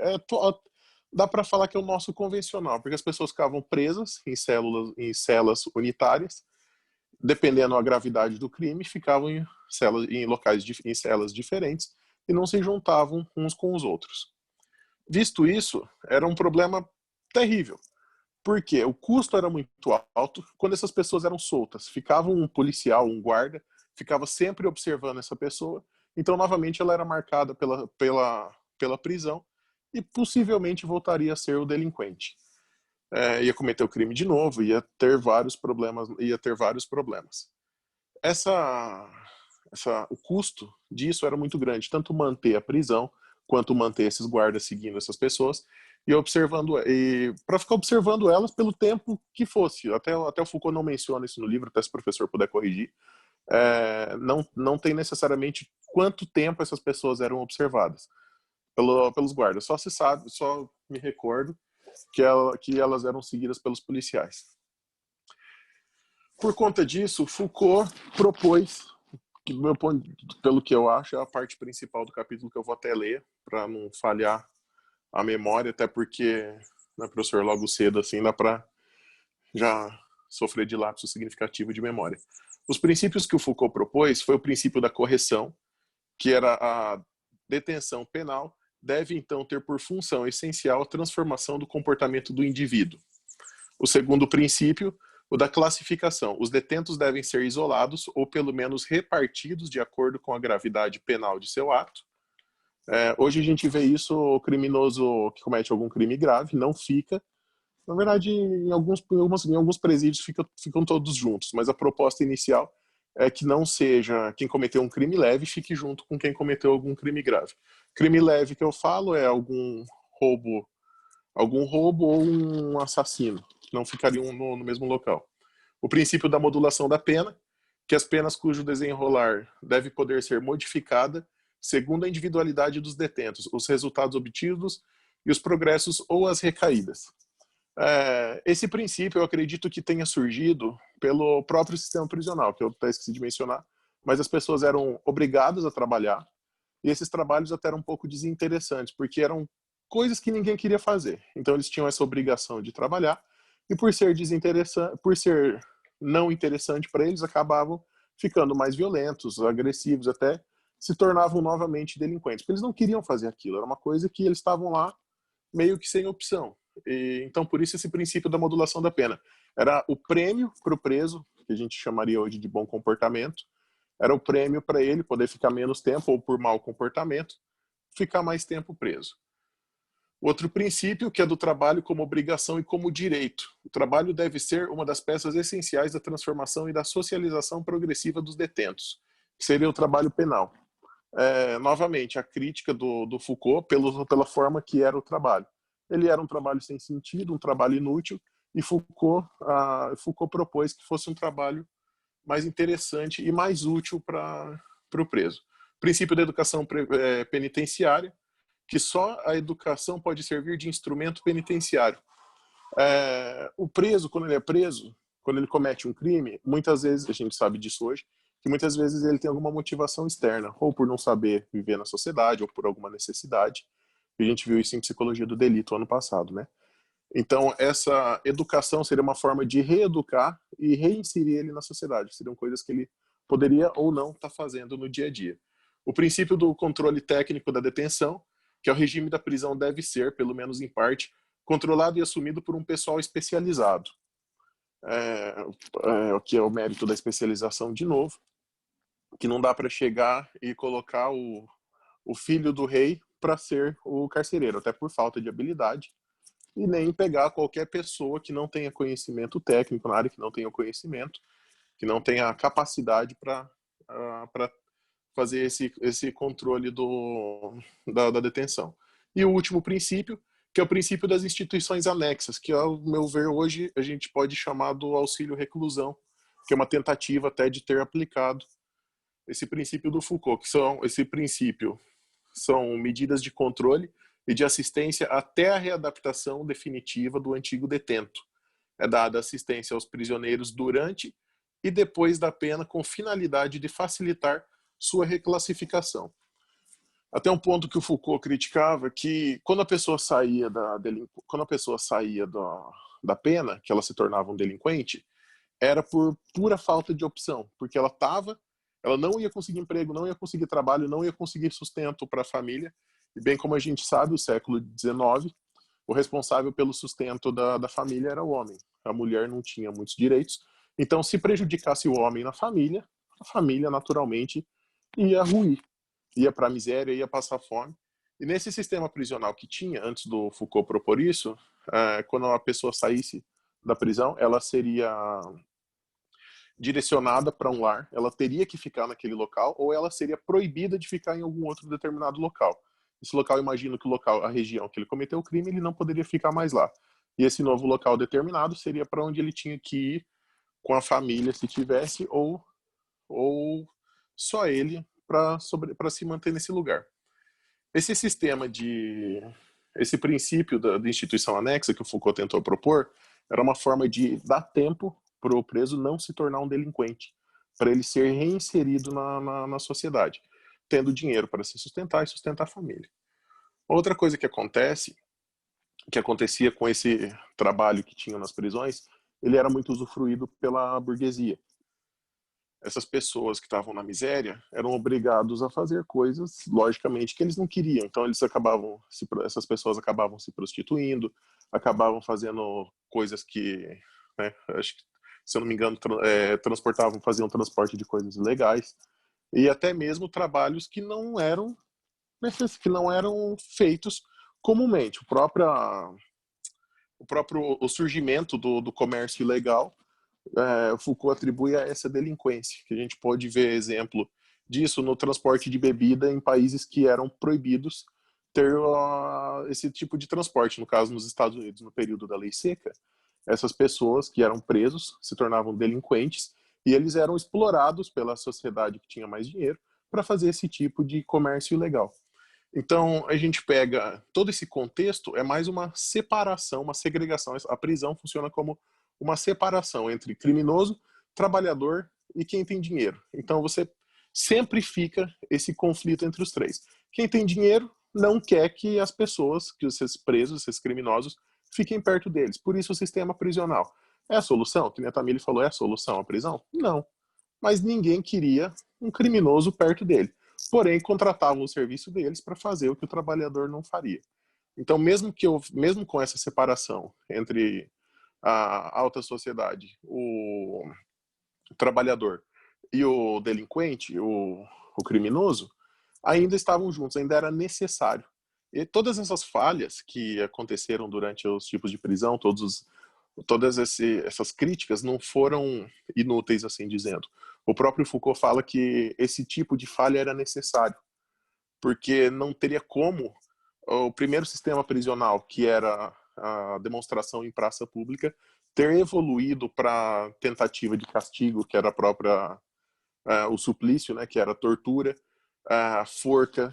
dá para falar que é o nosso convencional, porque as pessoas ficavam presas em celas unitárias, dependendo da gravidade do crime, ficavam em celas diferentes e não se juntavam uns com os outros. Visto isso, era um problema terrível, Porque o custo era muito alto. Quando essas pessoas eram soltas, ficava um policial, um guarda, ficava sempre observando essa pessoa. Então, novamente, ela era marcada pela prisão e possivelmente voltaria a ser o delinquente. Ia cometer o crime de novo, ia ter vários problemas. O custo disso era muito grande, tanto manter a prisão quanto manter esses guardas seguindo essas pessoas e para ficar observando elas pelo tempo que fosse. Até o Foucault não menciona isso no livro, até se o professor puder corrigir. Não tem necessariamente quanto tempo essas pessoas eram observadas pelos guardas. Só me recordo que elas eram seguidas pelos policiais. Por conta disso, Foucault propôs, que, pelo que eu acho, é a parte principal do capítulo que eu vou até ler, para não falhar a memória, até porque, né, professor, logo cedo assim dá para já sofrer de lapso significativo de memória. Os princípios que o Foucault propôs foi o princípio da correção, que era a detenção penal, deve então ter por função essencial a transformação do comportamento do indivíduo. O segundo princípio, o da classificação. Os detentos devem ser isolados ou pelo menos repartidos de acordo com a gravidade penal de seu ato. Hoje a gente vê isso, o criminoso que comete algum crime grave não fica. Na verdade, em alguns presídios ficam todos juntos, mas a proposta inicial é que não seja quem cometeu um crime leve fique junto com quem cometeu algum crime grave. Crime leve que eu falo é algum roubo ou um assassino, não ficariam no mesmo local. O princípio da modulação da pena, que as penas cujo desenrolar deve poder ser modificada segundo a individualidade dos detentos, os resultados obtidos e os progressos ou as recaídas. Esse princípio eu acredito que tenha surgido pelo próprio sistema prisional, que eu até esqueci de mencionar, mas as pessoas eram obrigadas a trabalhar e esses trabalhos até eram um pouco desinteressantes, porque eram coisas que ninguém queria fazer. Então eles tinham essa obrigação de trabalhar e por ser não interessante para eles, acabavam ficando mais violentos, agressivos, até se tornavam novamente delinquentes, porque eles não queriam fazer aquilo, era uma coisa que eles estavam lá meio que sem opção. Então, por isso, esse princípio da modulação da pena. Era o prêmio para o preso, que a gente chamaria hoje de bom comportamento, era o prêmio para ele poder ficar menos tempo, ou por mau comportamento, ficar mais tempo preso. Outro princípio, que é do trabalho como obrigação e como direito. O trabalho deve ser uma das peças essenciais da transformação e da socialização progressiva dos detentos, que seria o trabalho penal. Novamente, a crítica do Foucault pela forma que era o trabalho. Ele era um trabalho sem sentido, um trabalho inútil, e Foucault propôs que fosse um trabalho mais interessante e mais útil para o preso. Princípio da educação penitenciária, que só a educação pode servir de instrumento penitenciário. O preso, quando ele é preso, quando ele comete um crime, muitas vezes, a gente sabe disso hoje, que muitas vezes ele tem alguma motivação externa, ou por não saber viver na sociedade, ou por alguma necessidade. A gente viu isso em Psicologia do Delito ano passado, né? Então, essa educação seria uma forma de reeducar e reinserir ele na sociedade. Seriam coisas que ele poderia ou não estar fazendo no dia a dia. O princípio do controle técnico da detenção, que é o regime da prisão deve ser, pelo menos em parte, controlado e assumido por um pessoal especializado. O que é o mérito da especialização, de novo, que não dá para chegar e colocar o filho do rei para ser o carcereiro, até por falta de habilidade, e nem pegar qualquer pessoa que não tenha conhecimento técnico na área, que não tenha conhecimento, que não tenha capacidade para fazer esse controle da detenção. E o último princípio, que é o princípio das instituições anexas, que, ao meu ver, hoje a gente pode chamar do auxílio-reclusão, que é uma tentativa até de ter aplicado esse princípio do Foucault, são medidas de controle e de assistência até a readaptação definitiva do antigo detento. É dada assistência aos prisioneiros durante e depois da pena, com finalidade de facilitar sua reclassificação. Até um ponto que o Foucault criticava, que quando a pessoa saía da pena, que ela se tornava um delinquente, era por pura falta de opção, porque ela não ia conseguir emprego, não ia conseguir trabalho, não ia conseguir sustento para a família. E bem como a gente sabe, o século XIX o responsável pelo sustento da família era o homem. A mulher não tinha muitos direitos. Então, se prejudicasse o homem na família, a família naturalmente ia ruir, ia para a miséria, ia passar fome. E nesse sistema prisional que tinha, antes do Foucault propor isso, quando a pessoa saísse da prisão, ela seria direcionada para um lar, ela teria que ficar naquele local, ou ela seria proibida de ficar em algum outro determinado local. Esse local, imagino que o local, a região que ele cometeu o crime, ele não poderia ficar mais lá. E esse novo local determinado seria para onde ele tinha que ir com a família, se tivesse, ou só ele para se manter nesse lugar. Esse princípio da instituição anexa que o Foucault tentou propor era uma forma de dar tempo para o preso não se tornar um delinquente, para ele ser reinserido na sociedade, tendo dinheiro para se sustentar e sustentar a família. Outra coisa que acontecia com esse trabalho que tinham nas prisões, ele era muito usufruído pela burguesia. Essas pessoas que estavam na miséria eram obrigados a fazer coisas, logicamente, que eles não queriam. Então essas pessoas acabavam se prostituindo, acabavam fazendo coisas que, né, acho que, se eu não me engano, faziam transporte de coisas ilegais, e até mesmo trabalhos que não eram feitos comumente. O surgimento do comércio ilegal, Foucault atribui a essa delinquência, que a gente pode ver exemplo disso no transporte de bebida em países que eram proibidos ter esse tipo de transporte. No caso, nos Estados Unidos, no período da lei seca, essas pessoas que eram presos se tornavam delinquentes e eles eram explorados pela sociedade que tinha mais dinheiro para fazer esse tipo de comércio ilegal. Então, a gente pega todo esse contexto, é mais uma separação, uma segregação. A prisão funciona como uma separação entre criminoso, trabalhador e quem tem dinheiro. Então, você sempre fica esse conflito entre os três. Quem tem dinheiro não quer que as pessoas, que esses presos, esses criminosos, fiquem perto deles. Por isso, o sistema prisional. É a solução? Que a Tamile falou, é a solução a prisão? Não. Mas ninguém queria um criminoso perto dele. Porém, contratavam o serviço deles para fazer o que o trabalhador não faria. Então, mesmo com essa separação entre a alta sociedade, o trabalhador e o delinquente, o criminoso, ainda estavam juntos, ainda era necessário. E todas essas falhas que aconteceram durante os tipos de prisão, todas essas críticas não foram inúteis, assim dizendo. O próprio Foucault fala que esse tipo de falha era necessário, porque não teria como o primeiro sistema prisional, que era a demonstração em praça pública, ter evoluído para tentativa de castigo, que era o suplício, né, que era a tortura, a forca.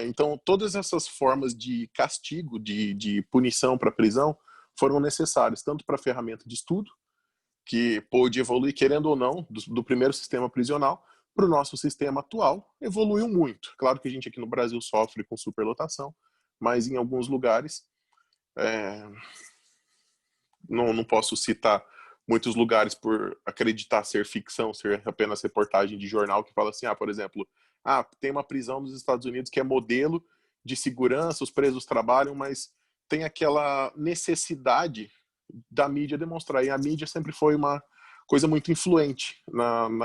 Então, todas essas formas de castigo, de punição para prisão, foram necessárias, tanto para a ferramenta de estudo, que pôde evoluir, querendo ou não, do primeiro sistema prisional, para o nosso sistema atual, evoluiu muito. Claro que a gente aqui no Brasil sofre com superlotação, mas em alguns lugares, não posso citar muitos lugares por acreditar ser ficção, ser apenas reportagem de jornal que fala assim, por exemplo, tem uma prisão nos Estados Unidos que é modelo de segurança, os presos trabalham, mas tem aquela necessidade da mídia demonstrar. E a mídia sempre foi uma coisa muito influente.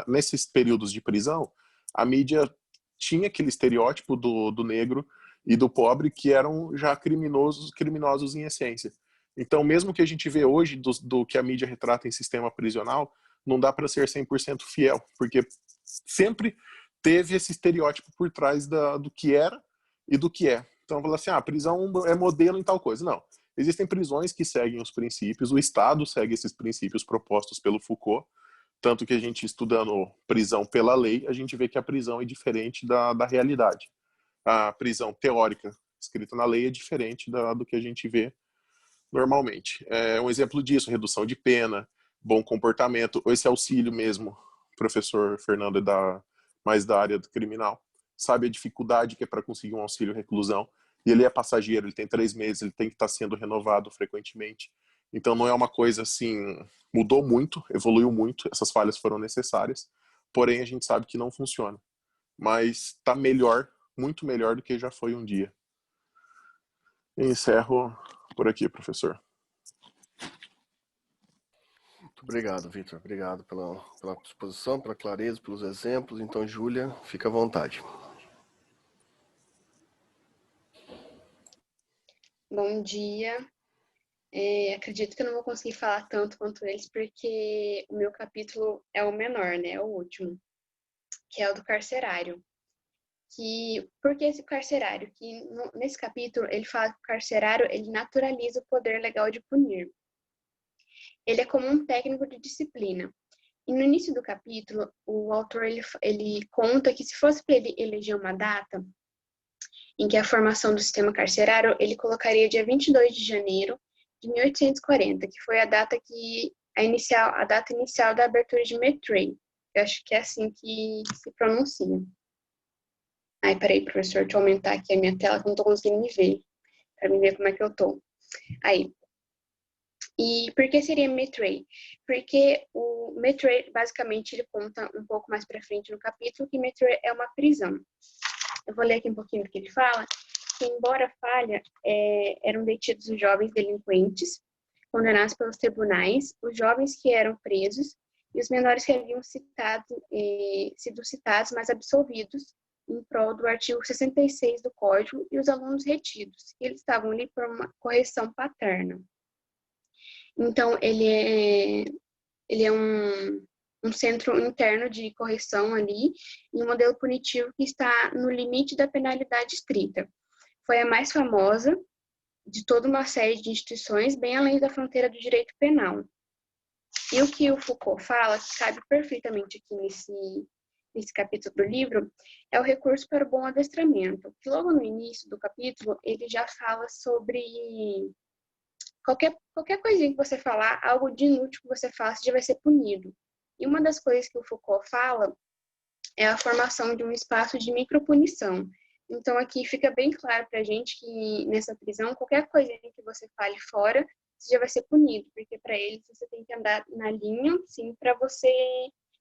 Nesses períodos de prisão, a mídia tinha aquele estereótipo do negro e do pobre que eram já criminosos em essência. Então, mesmo que a gente vê hoje do que a mídia retrata em sistema prisional, não dá para ser 100% fiel, porque sempre teve esse estereótipo por trás do que era e do que é. Então, falar assim, a prisão é modelo em tal coisa. Não. Existem prisões que seguem os princípios, o Estado segue esses princípios propostos pelo Foucault, tanto que a gente, estudando prisão pela lei, a gente vê que a prisão é diferente da realidade. A prisão teórica escrita na lei é diferente do que a gente vê normalmente. Um exemplo disso, redução de pena, bom comportamento, esse auxílio mesmo, o professor Fernando é mais da área do criminal, sabe a dificuldade que é para conseguir um auxílio reclusão, e ele é passageiro, ele tem 3 meses, ele tem que estar sendo renovado frequentemente. Então não é uma coisa assim, mudou muito, evoluiu muito, essas falhas foram necessárias, porém a gente sabe que não funciona. Mas está melhor, muito melhor do que já foi um dia. Encerro por aqui, professor. Muito obrigado, Vitor. Obrigado pela exposição, pela clareza, pelos exemplos. Então, Júlia, fica à vontade. Bom dia. Acredito que eu não vou conseguir falar tanto quanto eles, porque o meu capítulo é o menor, né? É o último, que é o do carcerário. Por que esse carcerário? Nesse capítulo, ele fala que o carcerário, ele naturaliza o poder legal de punir. Ele é como um técnico de disciplina. E no início do capítulo, o autor, ele conta que se fosse para ele eleger uma data em que a formação do sistema carcerário, ele colocaria dia 22 de janeiro de 1840, que foi a data inicial da abertura de Mettray. Eu acho que é assim que se pronuncia. Ai, peraí, professor, deixa eu aumentar aqui a minha tela, que eu não tô conseguindo me ver, para me ver como é que eu tô. Aí. E por que seria Mettray? Porque o Mettray, basicamente, ele conta um pouco mais para frente no capítulo que Mettray é uma prisão. Eu vou ler aqui um pouquinho do que ele fala. Que, embora falha, eram detidos os jovens delinquentes, condenados pelos tribunais, os jovens que eram presos e os menores que haviam sido citados, mas absolvidos, em prol do artigo 66 do Código, e os alunos retidos, que eles estavam ali por uma correção paterna. Então, ele é um centro interno de correção ali, e um modelo punitivo que está no limite da penalidade estrita. Foi a mais famosa de toda uma série de instituições, bem além da fronteira do direito penal. E o que o Foucault fala, que cabe perfeitamente aqui nesse capítulo do livro, é o recurso para o bom adestramento, que logo no início do capítulo, ele já fala sobre qualquer coisinha que você falar, algo de inútil que você faça, já vai ser punido. E uma das coisas que o Foucault fala é a formação de um espaço de micropunição. Então, aqui fica bem claro para a gente que nessa prisão, qualquer coisinha que você fale fora, você já vai ser punido, porque para eles você tem que andar na linha, sim, para você.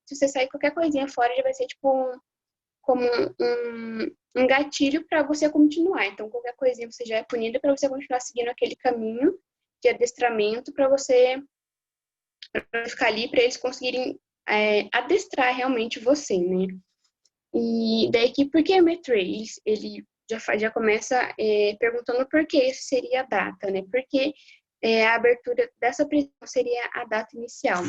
Se você sair qualquer coisinha fora, já vai ser tipo como um gatilho para você continuar. Então, qualquer coisinha você já é punido para você continuar seguindo aquele caminho de adestramento para você ficar ali, para eles conseguirem adestrar realmente você, né? E daí que, por que Mettray? Ele já começa perguntando por que essa seria a data, né? Porque a abertura dessa prisão seria a data inicial.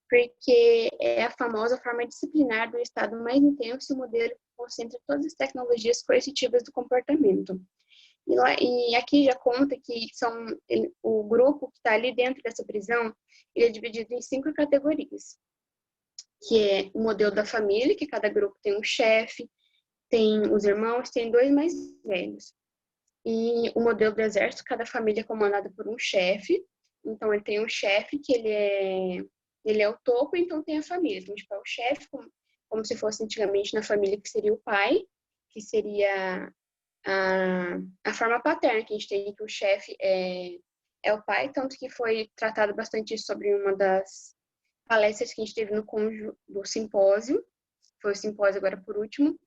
Porque é a famosa forma disciplinar do estado mais intenso e o modelo que concentra todas as tecnologias coercitivas do comportamento. E aqui já conta que o grupo que está ali dentro dessa prisão, ele é dividido em 5 categorias, que é o modelo da família, que cada grupo tem um chefe, tem os irmãos, tem 2 mais velhos. E o modelo do exército, cada família é comandada por um chefe, então ele tem um chefe que ele é o topo, então tem a família. Então, tipo, é o chefe, como se fosse antigamente na família, que seria o pai, que seria a forma paterna que a gente tem, que o chefe é o pai, tanto que foi tratado bastante sobre uma das palestras que a gente teve no cônjuge do simpósio, foi o simpósio agora por último,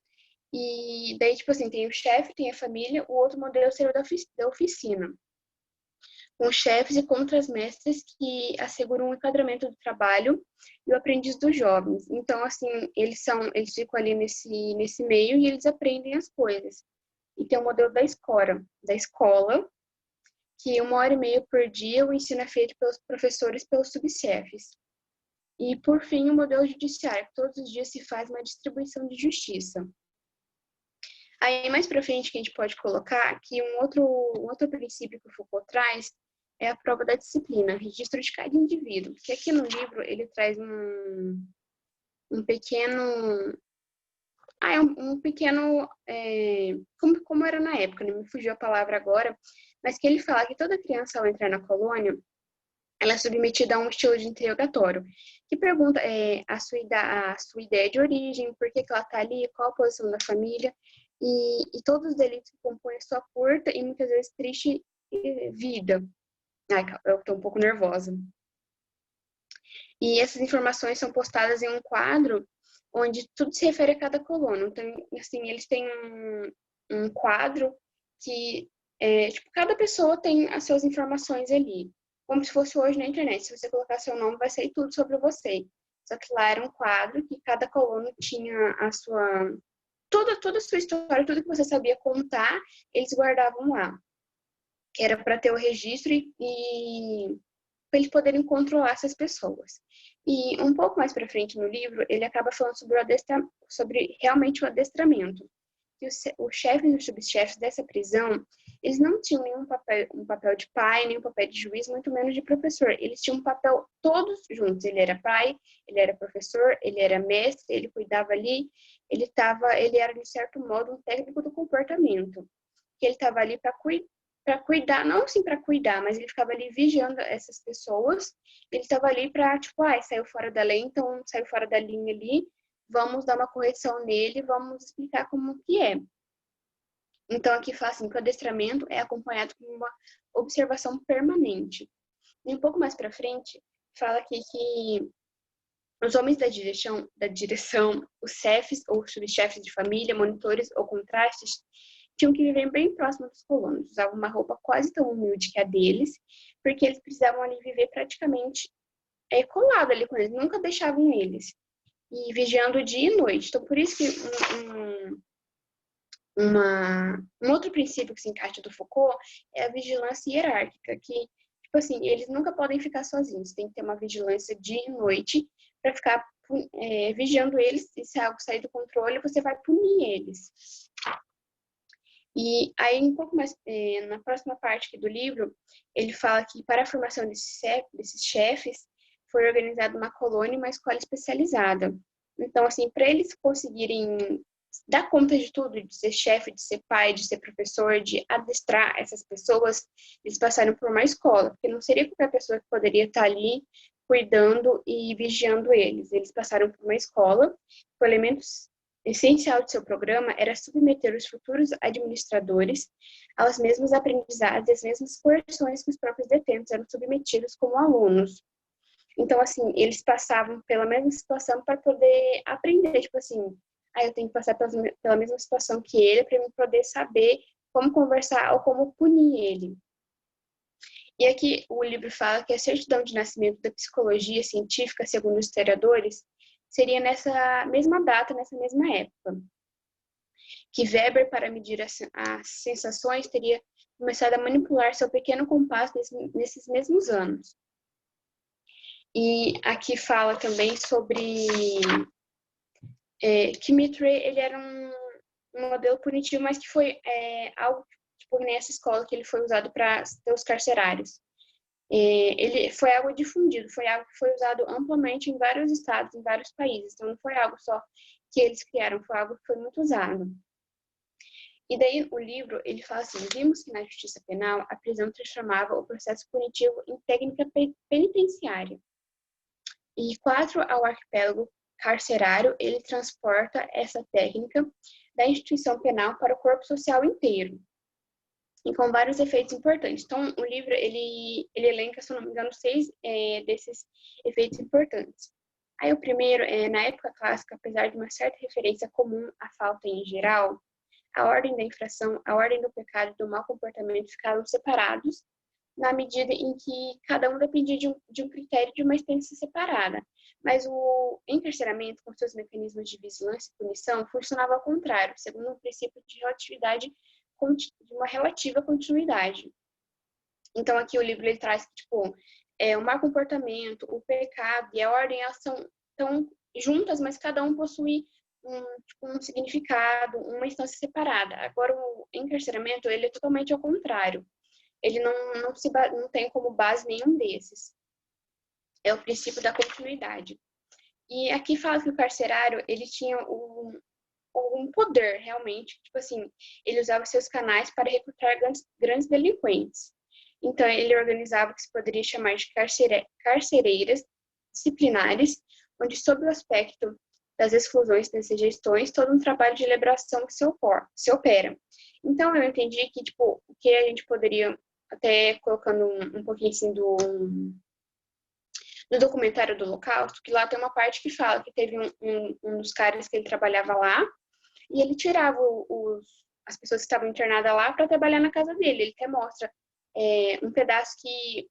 e daí, tipo assim, tem o chefe, tem a família, o outro modelo seria o da oficina, com chefes e contramestres que asseguram o enquadramento do trabalho e o aprendiz dos jovens. Então, assim, eles ficam ali nesse meio e eles aprendem as coisas. E tem o modelo da escola, que 1h30 por dia o ensino é feito pelos professores, pelos subchefes. E, por fim, o modelo judiciário, que todos os dias se faz uma distribuição de justiça. Aí, mais para frente, que a gente pode colocar que um outro princípio que o Foucault traz é a prova da disciplina, registro de cada indivíduo. Que aqui no livro ele traz um pequeno... um pequeno... como era na época, né? Me fugiu a palavra agora, mas que ele fala que toda criança, ao entrar na colônia, ela é submetida a um estilo de interrogatório, que pergunta a sua ideia de origem, por que ela está ali, qual a posição da família, e todos os delitos que compõem a sua curta e muitas vezes triste vida. Ai, eu estou um pouco nervosa. E essas informações são postadas em um quadro onde tudo se refere a cada coluna. Então, assim, eles têm um quadro que tipo, cada pessoa tem as suas informações ali. Como se fosse hoje na internet. Se você colocar seu nome, vai sair tudo sobre você. Só que lá era um quadro que cada coluno tinha a sua... Toda a sua história, tudo que você sabia contar, eles guardavam lá. Que era para ter o registro e para eles poderem controlar essas pessoas. E um pouco mais para frente no livro, ele acaba falando sobre realmente o adestramento. E os chefes e os subchefes dessa prisão, eles não tinham um papel de pai, nem um papel de juiz, muito menos de professor. Eles tinham um papel todos juntos. Ele era pai, ele era professor, ele era mestre, ele cuidava ali, ele era, de certo modo, um técnico do comportamento. Que ele estava ali para cuidar, não assim para cuidar, mas ele ficava ali vigiando essas pessoas. Ele estava ali para, tipo, saiu fora da lei, então saiu fora da linha ali, vamos dar uma correção nele, vamos explicar como que é. Então, aqui fala assim, que o adestramento é acompanhado com uma observação permanente. E um pouco mais para frente, fala aqui que os homens da direção, os chefes ou subchefes de família, monitores ou contrastes, tinham que viver bem próximo dos colonos. Usavam uma roupa quase tão humilde que a deles, porque eles precisavam ali viver praticamente colado ali com eles, nunca deixavam eles. E vigiando dia e noite. Então, por isso que um outro princípio que se encaixa do Foucault é a vigilância hierárquica, que, tipo assim, eles nunca podem ficar sozinhos, tem que ter uma vigilância dia e noite para ficar vigiando eles, e se algo sair do controle, você vai punir eles. E aí, um pouco mais, na próxima parte aqui do livro, ele fala que para a formação desses chefes, foi organizada uma colônia e uma escola especializada. Então, assim, para eles conseguirem dar conta de tudo, de ser chefe, de ser pai, de ser professor, de adestrar essas pessoas, eles passaram por uma escola, porque não seria qualquer pessoa que poderia estar ali cuidando e vigiando eles. Eles passaram por uma escola, o elemento essencial de seu programa era submeter os futuros administradores aos mesmos aprendizados e às mesmas correções que os próprios detentos eram submetidos como alunos. Então, assim, eles passavam pela mesma situação para poder aprender, tipo assim, eu tenho que passar pela mesma situação que ele para eu poder saber como conversar ou como punir ele. E aqui o livro fala que a certidão de nascimento da psicologia científica, segundo os historiadores, seria nessa mesma data, nessa mesma época. Que Weber, para medir as sensações, teria começado a manipular seu pequeno compasso nesses mesmos anos. E aqui fala também sobre que Mitre, ele era um modelo punitivo, mas que foi algo, tipo, nessa escola que ele foi usado para ter os carcerários. Ele foi algo difundido, foi algo que foi usado amplamente em vários estados, em vários países. Então, não foi algo só que eles criaram, foi algo que foi muito usado. E daí, o livro, ele fala assim, vimos que na justiça penal, a prisão transformava o processo punitivo em técnica penitenciária. E 4, ao arquipélago carcerário, ele transporta essa técnica da instituição penal para o corpo social inteiro, e com vários efeitos importantes. Então, o livro, ele elenca, se eu não me engano, 6 desses efeitos importantes. Aí, o primeiro, na época clássica, apesar de uma certa referência comum à falta em geral, a ordem da infração, a ordem do pecado e do mau comportamento ficaram separados, na medida em que cada um dependia de um critério de uma instância separada. Mas o encarceramento, com seus mecanismos de vigilância e punição, funcionava ao contrário, segundo um princípio de relatividade, de uma relativa continuidade. Então, aqui o livro ele traz que, tipo, o mau comportamento, o pecado e a ordem, elas estão juntas, mas cada um possui um significado, uma instância separada. Agora, o encarceramento, ele é totalmente ao contrário. Ele não tem como base nenhum desses. É o princípio da continuidade. E aqui fala que o carcerário, ele tinha um poder, realmente. Tipo assim, ele usava seus canais para recrutar grandes delinquentes. Então, ele organizava o que se poderia chamar de carcereiras disciplinares, onde, sob o aspecto das exclusões e das rejeições, todo um trabalho de liberação se opera. Então, eu entendi que, tipo, o que a gente poderia, até colocando um pouquinho assim do documentário do Holocausto, que lá tem uma parte que fala que teve um dos caras que ele trabalhava lá, e ele tirava as pessoas que estavam internadas lá para trabalhar na casa dele. Ele até mostra um pedaço que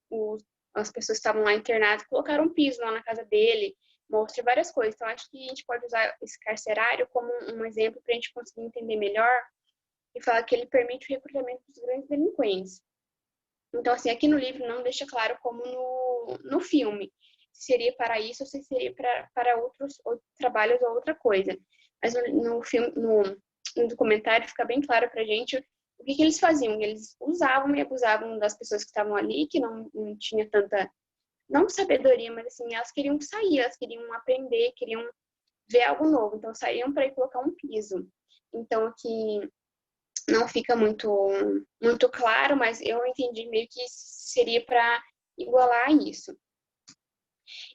as pessoas que estavam lá internadas colocaram um piso lá na casa dele, mostra várias coisas. Então, acho que a gente pode usar esse carcerário como um exemplo para a gente conseguir entender melhor e falar que ele permite o recrutamento dos grandes delinquentes. Então, assim, aqui no livro não deixa claro como no filme, se seria para isso ou se seria para outros trabalhos ou outra coisa. Mas no filme, no documentário fica bem claro pra gente o que eles faziam. Eles usavam e abusavam das pessoas que estavam ali, que não tinha tanta, não sabedoria, mas assim, elas queriam sair, elas queriam aprender, queriam ver algo novo. Então, saíam para ir colocar um piso. Então, aqui não fica muito claro, mas eu entendi meio que seria para igualar isso.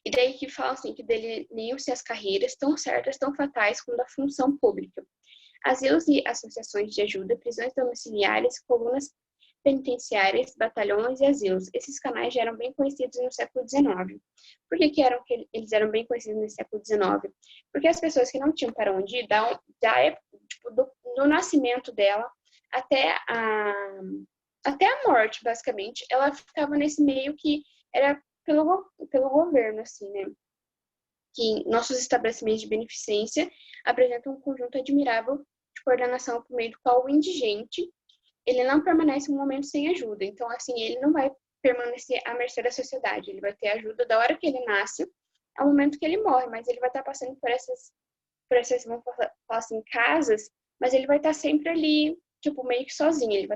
E daí que fala assim, que delineiam-se as carreiras tão certas, tão fatais quanto a função pública. Asilos e associações de ajuda, prisões domiciliares, colunas penitenciárias, batalhões e asilos. Esses canais já eram bem conhecidos no século XIX. Por que eles eram bem conhecidos no século XIX? Porque as pessoas que não tinham para onde ir, do nascimento dela até a morte, basicamente, ela ficava nesse meio que era pelo governo, assim, né? Que nossos estabelecimentos de beneficência apresentam um conjunto admirável de coordenação por meio do qual o indigente, ele não permanece um momento sem ajuda. Então, assim, ele não vai permanecer à mercê da sociedade. Ele vai ter ajuda da hora que ele nasce ao momento que ele morre, mas ele vai estar passando por essas vamos falar assim, casas, mas ele vai estar sempre ali, tipo, meio que sozinho. Ele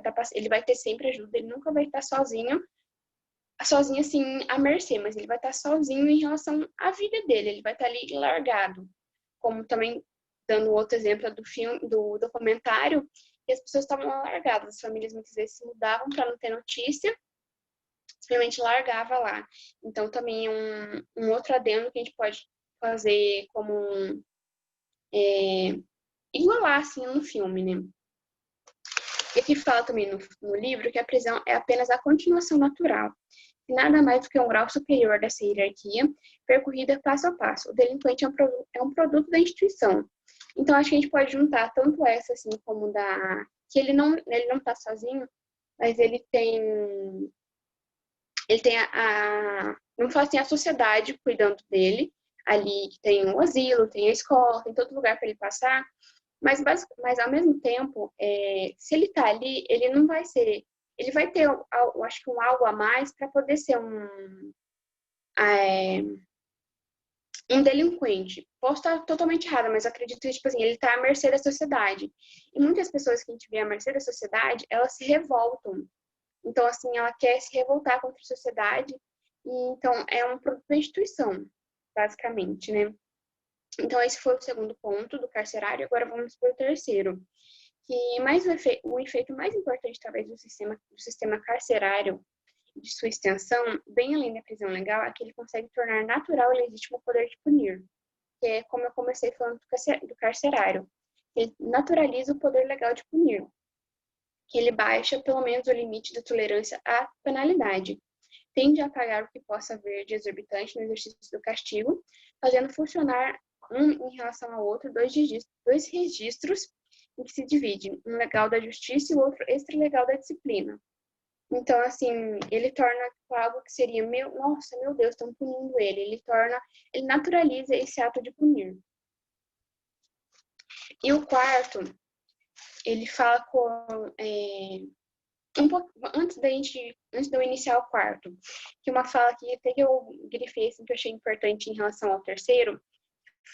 vai ter sempre ajuda, ele nunca vai estar sozinho assim, à mercê, mas ele vai estar sozinho em relação à vida dele, ele vai estar ali largado. Como também, dando outro exemplo do documentário, que as pessoas estavam largadas, as famílias muitas vezes se mudavam para não ter notícia, simplesmente largava lá. Então, também é um outro adendo que a gente pode fazer como igualar, assim, no filme, né? E aqui fala também no livro que a prisão é apenas a continuação natural, e nada mais do que um grau superior dessa hierarquia, percorrida passo a passo. O delinquente é um produto da instituição. Então, acho que a gente pode juntar tanto essa, assim, como que ele não está sozinho, mas ele tem vamos falar assim, a sociedade cuidando dele, ali que tem o asilo, tem a escola, tem todo lugar para ele passar, mas ao mesmo tempo, se ele está ali, ele não vai ser, ele vai ter, eu acho que algo a mais para poder ser um delinquente. Posso estar totalmente errada, mas acredito que, tipo assim, ele está à mercê da sociedade. E muitas pessoas que a gente vê à mercê da sociedade, elas se revoltam. Então, assim, ela quer se revoltar contra a sociedade, e então é um produto da instituição, basicamente, né? Então, esse foi o segundo ponto do carcerário. Agora vamos para o terceiro, que o efeito mais importante, talvez, do sistema carcerário, de sua extensão, bem além da prisão legal, é que ele consegue tornar natural e legítimo o poder de punir, que é como eu comecei falando do carcerário. Ele naturaliza o poder legal de punir, que ele baixa pelo menos o limite da tolerância à penalidade, tende a apagar o que possa haver de exorbitante no exercício do castigo, fazendo funcionar em relação ao outro dois registros em que se divide, um legal da justiça e o outro extralegal da disciplina. Então, assim, ele torna algo que seria, nossa, meu Deus, estão punindo ele. Ele naturaliza esse ato de punir. E o quarto, ele fala antes de eu iniciar o quarto, que uma fala que até que eu grifei, assim, que eu achei importante em relação ao terceiro,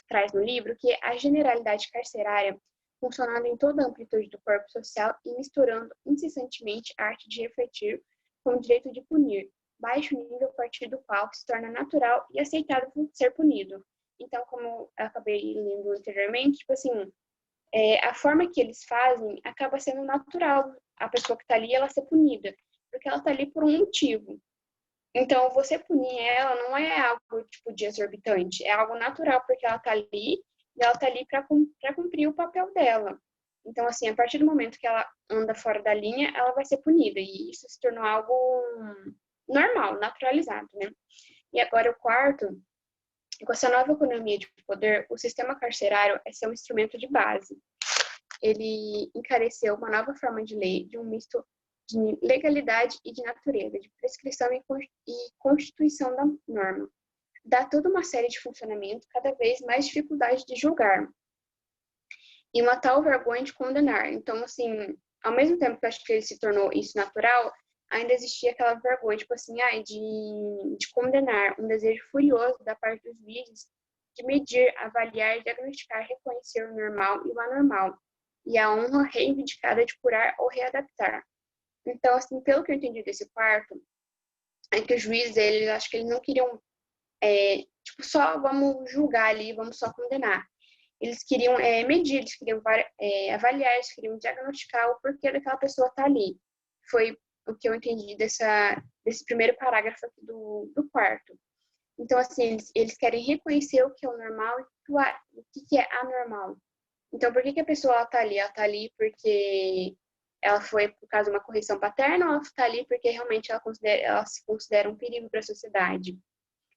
traz no livro, que é a generalidade carcerária funcionando em toda a amplitude do corpo social e misturando incessantemente a arte de refletir com o direito de punir, baixo nível a partir do qual se torna natural e aceitável ser punido. Então, como eu acabei lendo anteriormente, tipo assim, a forma que eles fazem acaba sendo natural a pessoa que está ali, ela ser punida, porque ela está ali por um motivo. Então, você punir ela não é algo tipo de exorbitante, é algo natural, porque ela está ali, e ela está ali para cumprir o papel dela. Então, assim, a partir do momento que ela anda fora da linha, ela vai ser punida, e isso se tornou algo normal, naturalizado, né? E agora o quarto, com essa nova economia de poder, o sistema carcerário é ser um instrumento de base. ele encareceu uma nova forma de lei, de um misto de legalidade e de natureza, de prescrição e constituição da norma. Dá toda uma série de funcionamento, cada vez mais dificuldade de julgar. E uma tal vergonha de condenar. Então, assim, ao mesmo tempo que eu acho que ele se tornou isso natural, ainda existia aquela vergonha, tipo assim, de condenar, um desejo furioso da parte dos juízes de medir, avaliar, diagnosticar, reconhecer o normal e o anormal, e a honra reivindicada de curar ou readaptar. Então, assim, pelo que eu entendi desse quarto, é que os juízes, eles acho que eles não queriam, tipo, só vamos julgar ali, vamos só condenar. Eles queriam medir, eles queriam avaliar, eles queriam diagnosticar o porquê daquela pessoa estar ali. Foi o que eu entendi desse primeiro parágrafo aqui do quarto. Então, assim, eles querem reconhecer o que é o normal e o que é anormal. Então, por que a pessoa está ali? Ela está ali porque ela foi por causa de uma correção paterna ou ela está ali porque realmente ela se considera um perigo para a sociedade?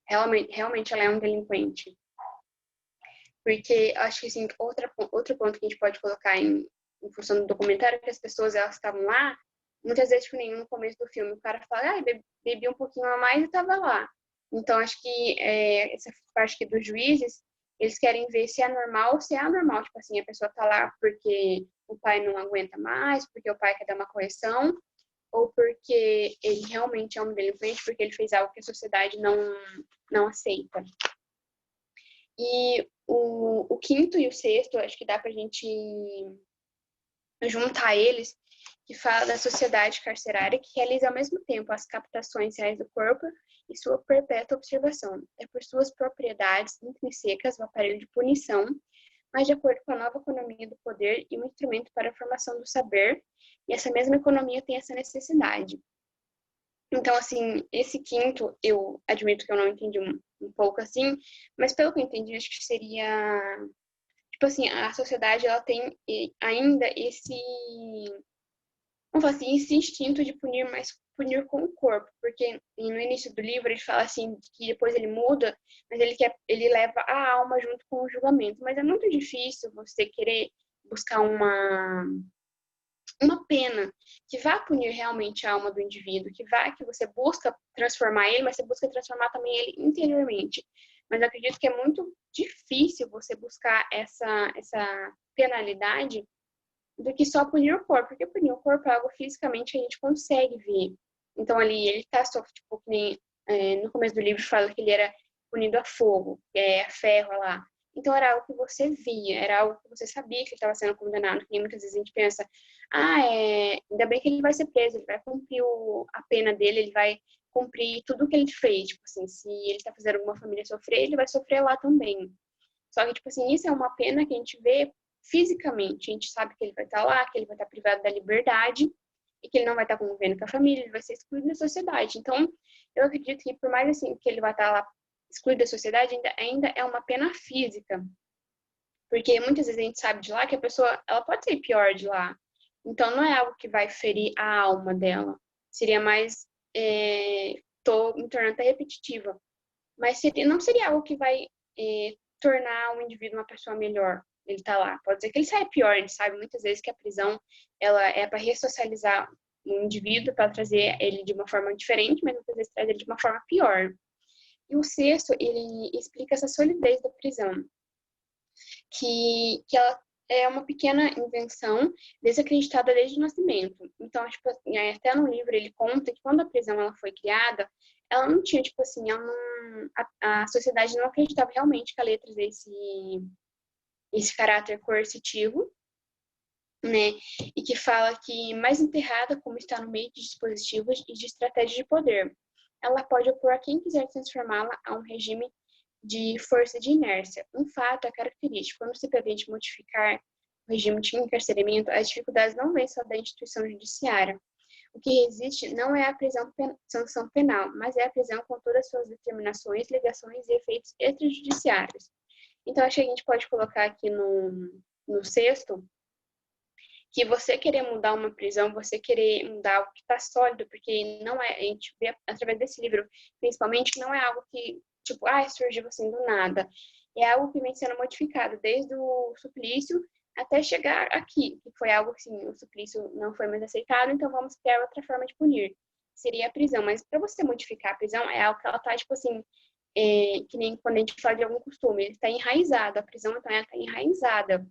Realmente ela é um delinquente. Porque acho que, assim, outro ponto que a gente pode colocar em função do documentário é que as pessoas, elas estavam lá, muitas vezes, tipo, nem no começo do filme, o cara fala, bebi um pouquinho a mais e estava lá. Então, acho que essa parte aqui dos juízes, eles querem ver se é normal ou se é anormal. Tipo assim, a pessoa tá lá porque o pai não aguenta mais, porque o pai quer dar uma correção, ou porque ele realmente é um delinquente, porque ele fez algo que a sociedade não aceita. E o quinto e o sexto, acho que dá pra gente juntar eles, que fala da sociedade carcerária que realiza ao mesmo tempo as captações reais do corpo e sua perpétua observação. É por suas propriedades intrínsecas o aparelho de punição, mas de acordo com a nova economia do poder e um instrumento para a formação do saber, e essa mesma economia tem essa necessidade. Então, assim, esse quinto, eu admito que eu não entendi um pouco assim, mas pelo que eu entendi, acho que seria... Tipo assim, a sociedade, ela tem ainda vamos falar assim, esse instinto de punir, mas punir com o corpo, porque no início do livro ele fala assim, que depois ele muda, mas ele leva a alma junto com o julgamento, mas é muito difícil você querer buscar uma pena que vá punir realmente a alma do indivíduo, que você busca transformar ele, mas você busca transformar também ele interiormente. Mas eu acredito que é muito difícil você buscar essa penalidade do que só punir o corpo, porque punir o corpo é algo fisicamente que a gente consegue ver. Então ali ele tá só, tipo, que nem no começo do livro fala que ele era punido a fogo, a ferro lá. Então era algo que você via, era algo que você sabia que ele estava sendo condenado, que muitas vezes a gente pensa, ainda bem que ele vai ser preso, ele vai cumprir a pena dele, ele vai cumprir tudo o que ele fez, tipo assim, se ele está fazendo alguma família sofrer, ele vai sofrer lá também. Só que, tipo assim, isso é uma pena que a gente vê fisicamente, a gente sabe que ele vai estar lá, que ele vai estar privado da liberdade e que ele não vai estar convivendo com a família, ele vai ser excluído da sociedade. Então, eu acredito que por mais assim que ele vai estar lá excluído da sociedade, ainda é uma pena física. Porque muitas vezes a gente sabe de lá que a pessoa, ela pode ser pior de lá. Então, não é algo que vai ferir a alma dela. Seria mais, tô me tornando até repetitiva. Mas não seria algo que vai tornar o indivíduo uma pessoa melhor. Ele tá lá. Pode ser que ele saia pior. A gente sabe muitas vezes que a prisão ela é para ressocializar o indivíduo, para trazer ele de uma forma diferente, mas muitas vezes traz ele de uma forma pior. E o sexto, ele explica essa solidez da prisão, que ela é uma pequena invenção desacreditada desde o nascimento. Então, tipo, até no livro ele conta que quando a prisão ela foi criada, ela não tinha, tipo assim, a sociedade não acreditava realmente que a lei trazia esse caráter coercitivo, né? E que fala que mais enterrada como está no meio de dispositivos e de estratégias de poder, ela pode opor a quem quiser transformá-la a um regime de força de inércia. Um fato é característico. Quando se pretende modificar o regime de encarceramento, as dificuldades não vêm só da instituição judiciária. O que resiste não é a sanção penal, mas é a prisão com todas as suas determinações, ligações e efeitos extrajudiciários. Então, acho que a gente pode colocar aqui no sexto que você querer mudar uma prisão, você querer mudar algo que está sólido, porque não é, a gente vê através desse livro, principalmente, que não é algo que, tipo, surgiu assim do nada. É algo que vem sendo modificado desde o suplício até chegar aqui, que foi algo assim, o suplício não foi mais aceitado, então vamos criar outra forma de punir. Seria a prisão, mas para você modificar a prisão, é algo que ela tá, tipo assim, que nem quando a gente fala de algum costume, ele está enraizado, a prisão, então, ela está enraizada.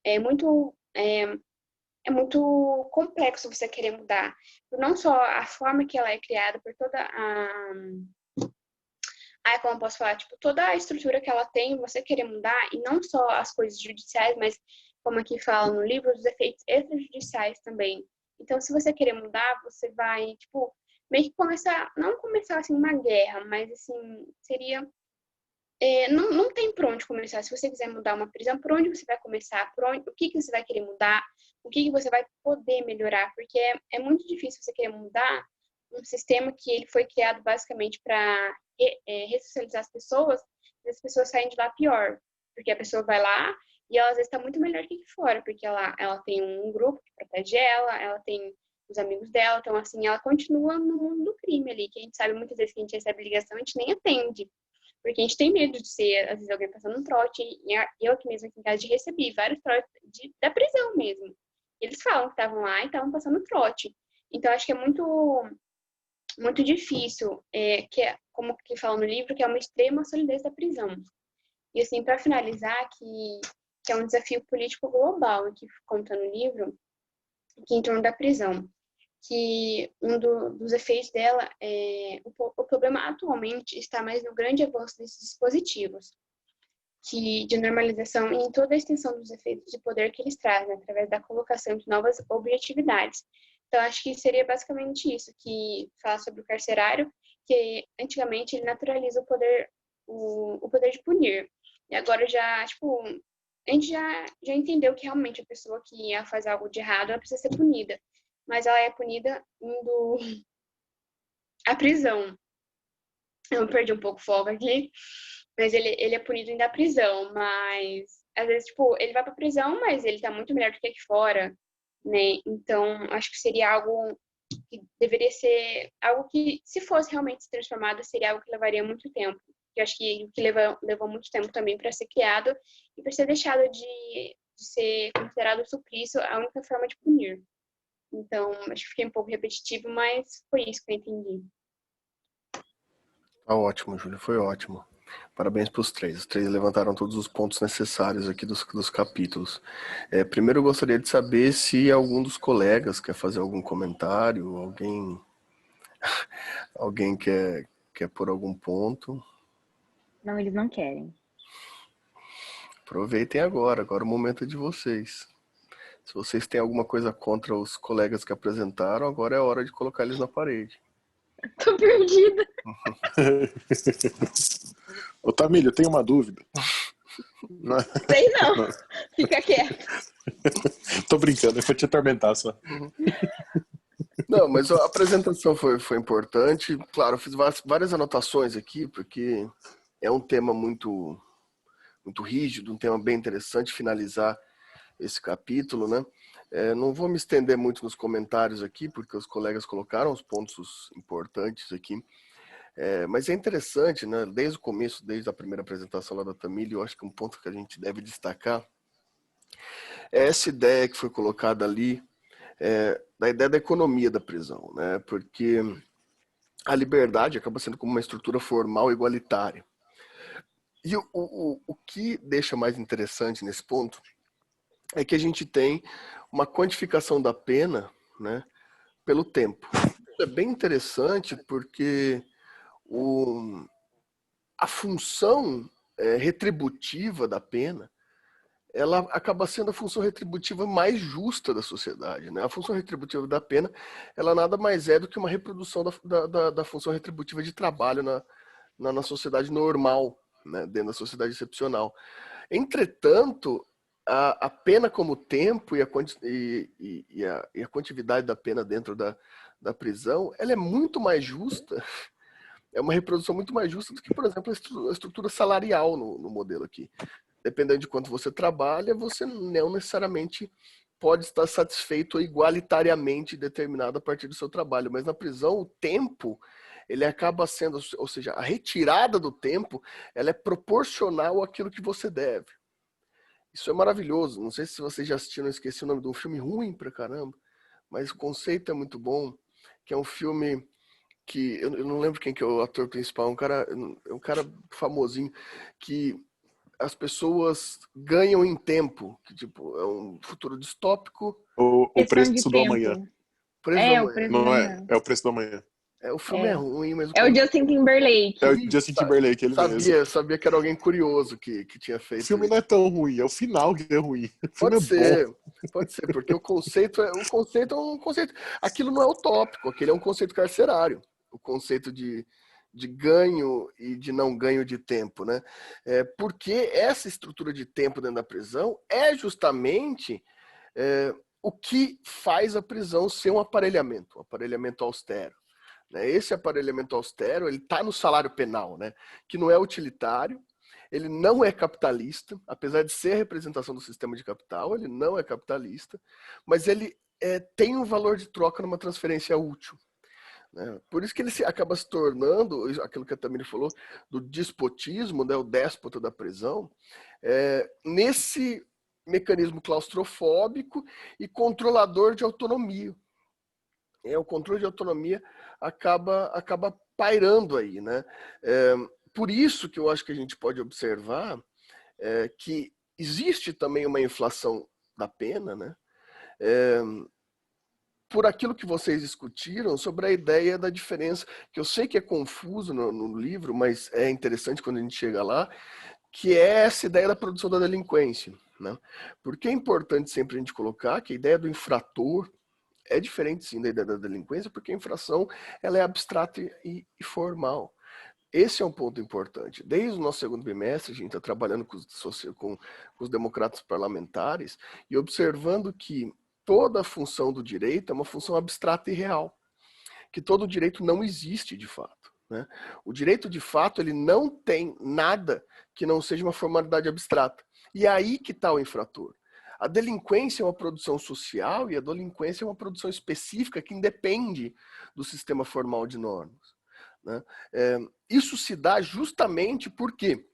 É muito, é muito complexo você querer mudar. Não só a forma que ela é criada, por toda a... como eu posso falar? Tipo, toda a estrutura que ela tem, você querer mudar, e não só as coisas judiciais, mas, como aqui fala no livro, os efeitos extrajudiciais também. Então, se você querer mudar, você vai, tipo, meio que começar, não começar, assim, uma guerra, mas, assim, seria... não tem por onde começar. Se você quiser mudar uma prisão, por onde você vai começar? O que você vai querer mudar? O que você vai poder melhorar? Porque é muito difícil você querer mudar um sistema que ele foi criado basicamente para ressocializar as pessoas, e as pessoas saem de lá pior. Porque a pessoa vai lá e ela às vezes está muito melhor que aqui fora, porque ela tem um grupo que protege ela tem os amigos dela, então assim, ela continua no mundo do crime ali, que a gente sabe muitas vezes que a gente recebe ligação, a gente nem atende. Porque a gente tem medo de ser, às vezes, alguém passando um trote. E eu aqui mesmo, aqui em casa, recebi vários trotes da prisão mesmo. Eles falam que estavam lá e estavam passando trote. Então, acho que é muito, muito difícil, como que fala no livro, que é uma extrema solidez da prisão. E, assim, para finalizar, que é um desafio político global, que conta no livro, que em torno da prisão. Que dos efeitos dela, o problema atualmente está mais no grande avanço desses dispositivos, de normalização e em toda a extensão dos efeitos de poder que eles trazem, através da colocação de novas objetividades. Então, acho que seria basicamente isso, que fala sobre o carcerário, que antigamente ele naturaliza o poder de punir. E agora já, tipo, a gente já entendeu que realmente a pessoa que ia fazer algo de errado, ela precisa ser punida. Mas ela é punida indo à prisão. Eu perdi um pouco o foco aqui, mas ele é punido indo à prisão, mas às vezes, tipo, ele vai pra prisão, mas ele tá muito melhor do que aqui fora, né? Então, acho que seria algo que deveria ser algo que, se fosse realmente se transformado, seria algo que levaria muito tempo. Eu acho que levou muito tempo também para ser criado e para ser deixado de ser considerado suplício a única forma de punir. Então, acho que fiquei um pouco repetitivo, mas foi isso que eu entendi. Tá ótimo, Júlia, foi ótimo. Parabéns para os três. Os três levantaram todos os pontos necessários aqui dos capítulos. Primeiro, eu gostaria de saber se algum dos colegas quer fazer algum comentário, alguém quer pôr algum ponto. Não, eles não querem. Aproveitem agora o momento é de vocês. Se vocês têm alguma coisa contra os colegas que apresentaram, agora é hora de colocar eles na parede. Tô perdida. Ô, Tamílio, eu tenho uma dúvida. Sei não. Fica quieto. Tô brincando, eu vou te atormentar só. Não, mas a apresentação foi importante. Claro, eu fiz várias anotações aqui, porque é um tema muito, muito rígido, um tema bem interessante finalizar esse capítulo, né? Não vou me estender muito nos comentários aqui, porque os colegas colocaram os pontos importantes aqui. Mas é interessante, né? Desde o começo, desde a primeira apresentação lá da Tamília, eu acho que um ponto que a gente deve destacar é essa ideia que foi colocada ali, da ideia da economia da prisão, né? Porque a liberdade acaba sendo como uma estrutura formal igualitária. E o que deixa mais interessante nesse ponto é que a gente tem uma quantificação da pena, né, pelo tempo. Isso é bem interessante porque a função retributiva da pena, ela acaba sendo a função retributiva mais justa da sociedade, né? A função retributiva da pena, ela nada mais é do que uma reprodução da função retributiva de trabalho na sociedade normal, né? Dentro da sociedade excepcional. Entretanto, a pena como tempo e a quantidade da pena dentro da prisão, ela é muito mais justa, é uma reprodução muito mais justa do que, por exemplo, a estrutura salarial no modelo aqui. Dependendo de quanto você trabalha, você não necessariamente pode estar satisfeito igualitariamente determinado a partir do seu trabalho, mas na prisão o tempo ele acaba sendo, ou seja, a retirada do tempo, ela é proporcional àquilo que você deve. Isso é maravilhoso. Não sei se vocês já assistiram, eu esqueci o nome de um filme ruim pra caramba, mas o conceito é muito bom, que é um filme que eu não lembro quem que é o ator principal, é um cara famosinho, que as pessoas ganham em tempo, que tipo, é um futuro distópico, O Questão de Preço do Amanhã. tempo. preso do É, o amanhã. preço da Não é? manhã. É o Preço do Amanhã. O filme é É. ruim, mas o É o conceito... Justin Timberlake. É o Ih, Justin Timberlake, ele mesmo. sabia que era alguém curioso que tinha O feito filme isso. não é tão ruim, é o final que é ruim. O filme Pode é bom. ser, pode ser, porque o conceito é um conceito. Aquilo não é utópico, aquele é um conceito carcerário. O conceito de ganho e de não ganho de tempo, né? Porque essa estrutura de tempo dentro da prisão é justamente o que faz a prisão ser um aparelhamento austero. Né? Esse aparelhamento austero, ele está no salário penal, né? Que não é utilitário, ele não é capitalista, apesar de ser a representação do sistema de capital, ele não é capitalista, mas ele tem um valor de troca numa transferência útil. Né? Por isso que ele acaba se tornando, aquilo que a Tamiri falou, do despotismo, né? O déspota da prisão, nesse mecanismo claustrofóbico e controlador de autonomia. O controle de autonomia acaba pairando aí, né? Por isso que eu acho que a gente pode observar que existe também uma inflação da pena, né? Por aquilo que vocês discutiram sobre a ideia da diferença, que eu sei que é confuso no livro, mas é interessante quando a gente chega lá, que é essa ideia da produção da delinquência, né? Porque é importante sempre a gente colocar que a ideia do infrator é diferente sim da ideia da delinquência, porque a infração ela é abstrata e formal. Esse é um ponto importante. Desde o nosso segundo bimestre, a gente está trabalhando com os democratas parlamentares e observando que toda a função do direito é uma função abstrata e real, que todo direito não existe de fato. Né? O direito de fato ele não tem nada que não seja uma formalidade abstrata. E é aí que está o infrator. A delinquência é uma produção social e a delinquência é uma produção específica que independe do sistema formal de normas. Né? Isso se dá justamente porque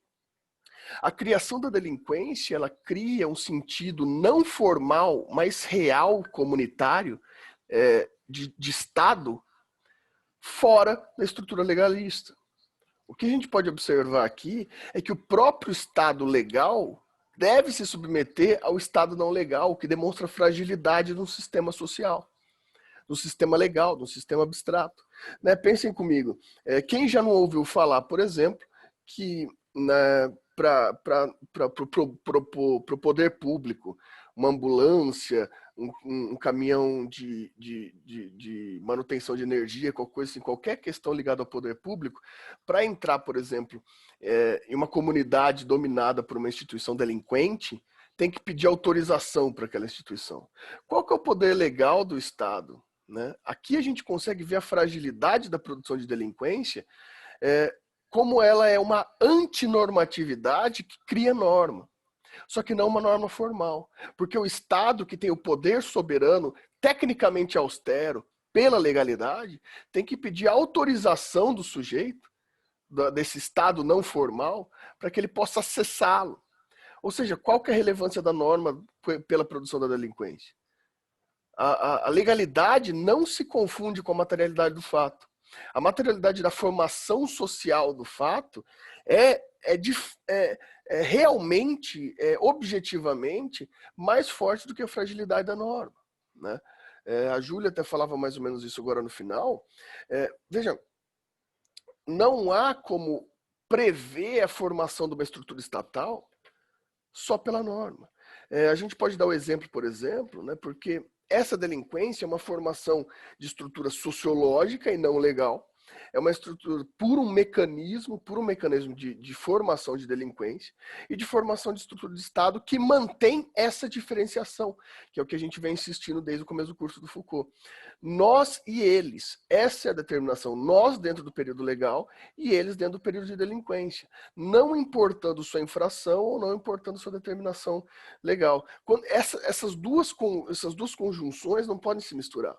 a criação da delinquência ela cria um sentido não formal, mas real, comunitário, de Estado, fora da estrutura legalista. O que a gente pode observar aqui é que o próprio Estado legal deve se submeter ao Estado não legal, o que demonstra fragilidade no sistema social, no sistema legal, no sistema abstrato. Né? Pensem comigo, quem já não ouviu falar, por exemplo, que né, para o poder público, uma ambulância, um caminhão de manutenção de energia, qualquer coisa assim, qualquer questão ligada ao poder público, para entrar, por exemplo, em uma comunidade dominada por uma instituição delinquente, tem que pedir autorização para aquela instituição. Qual que é o poder legal do Estado? Né? Aqui a gente consegue ver a fragilidade da produção de delinquência, como ela é uma antinormatividade que cria norma. Só que não uma norma formal. Porque o Estado, que tem o poder soberano, tecnicamente austero, pela legalidade, tem que pedir autorização do sujeito, desse Estado não formal, para que ele possa acessá-lo. Ou seja, qual que é a relevância da norma pela produção da delinquência? A legalidade não se confunde com a materialidade do fato. A materialidade da formação social do fato é realmente, objetivamente, mais forte do que a fragilidade da norma. Né? A Júlia até falava mais ou menos isso agora no final. Veja, não há como prever a formação de uma estrutura estatal só pela norma. A gente pode dar o exemplo, por exemplo, né, porque essa delinquência é uma formação de estrutura sociológica e não legal. É uma estrutura por um mecanismo de formação de delinquência e de formação de estrutura de Estado que mantém essa diferenciação, que é o que a gente vem insistindo desde o começo do curso do Foucault. Nós e eles, essa é a determinação, nós dentro do período legal e eles dentro do período de delinquência, não importando sua infração ou não importando sua determinação legal. Essas duas conjunções não podem se misturar.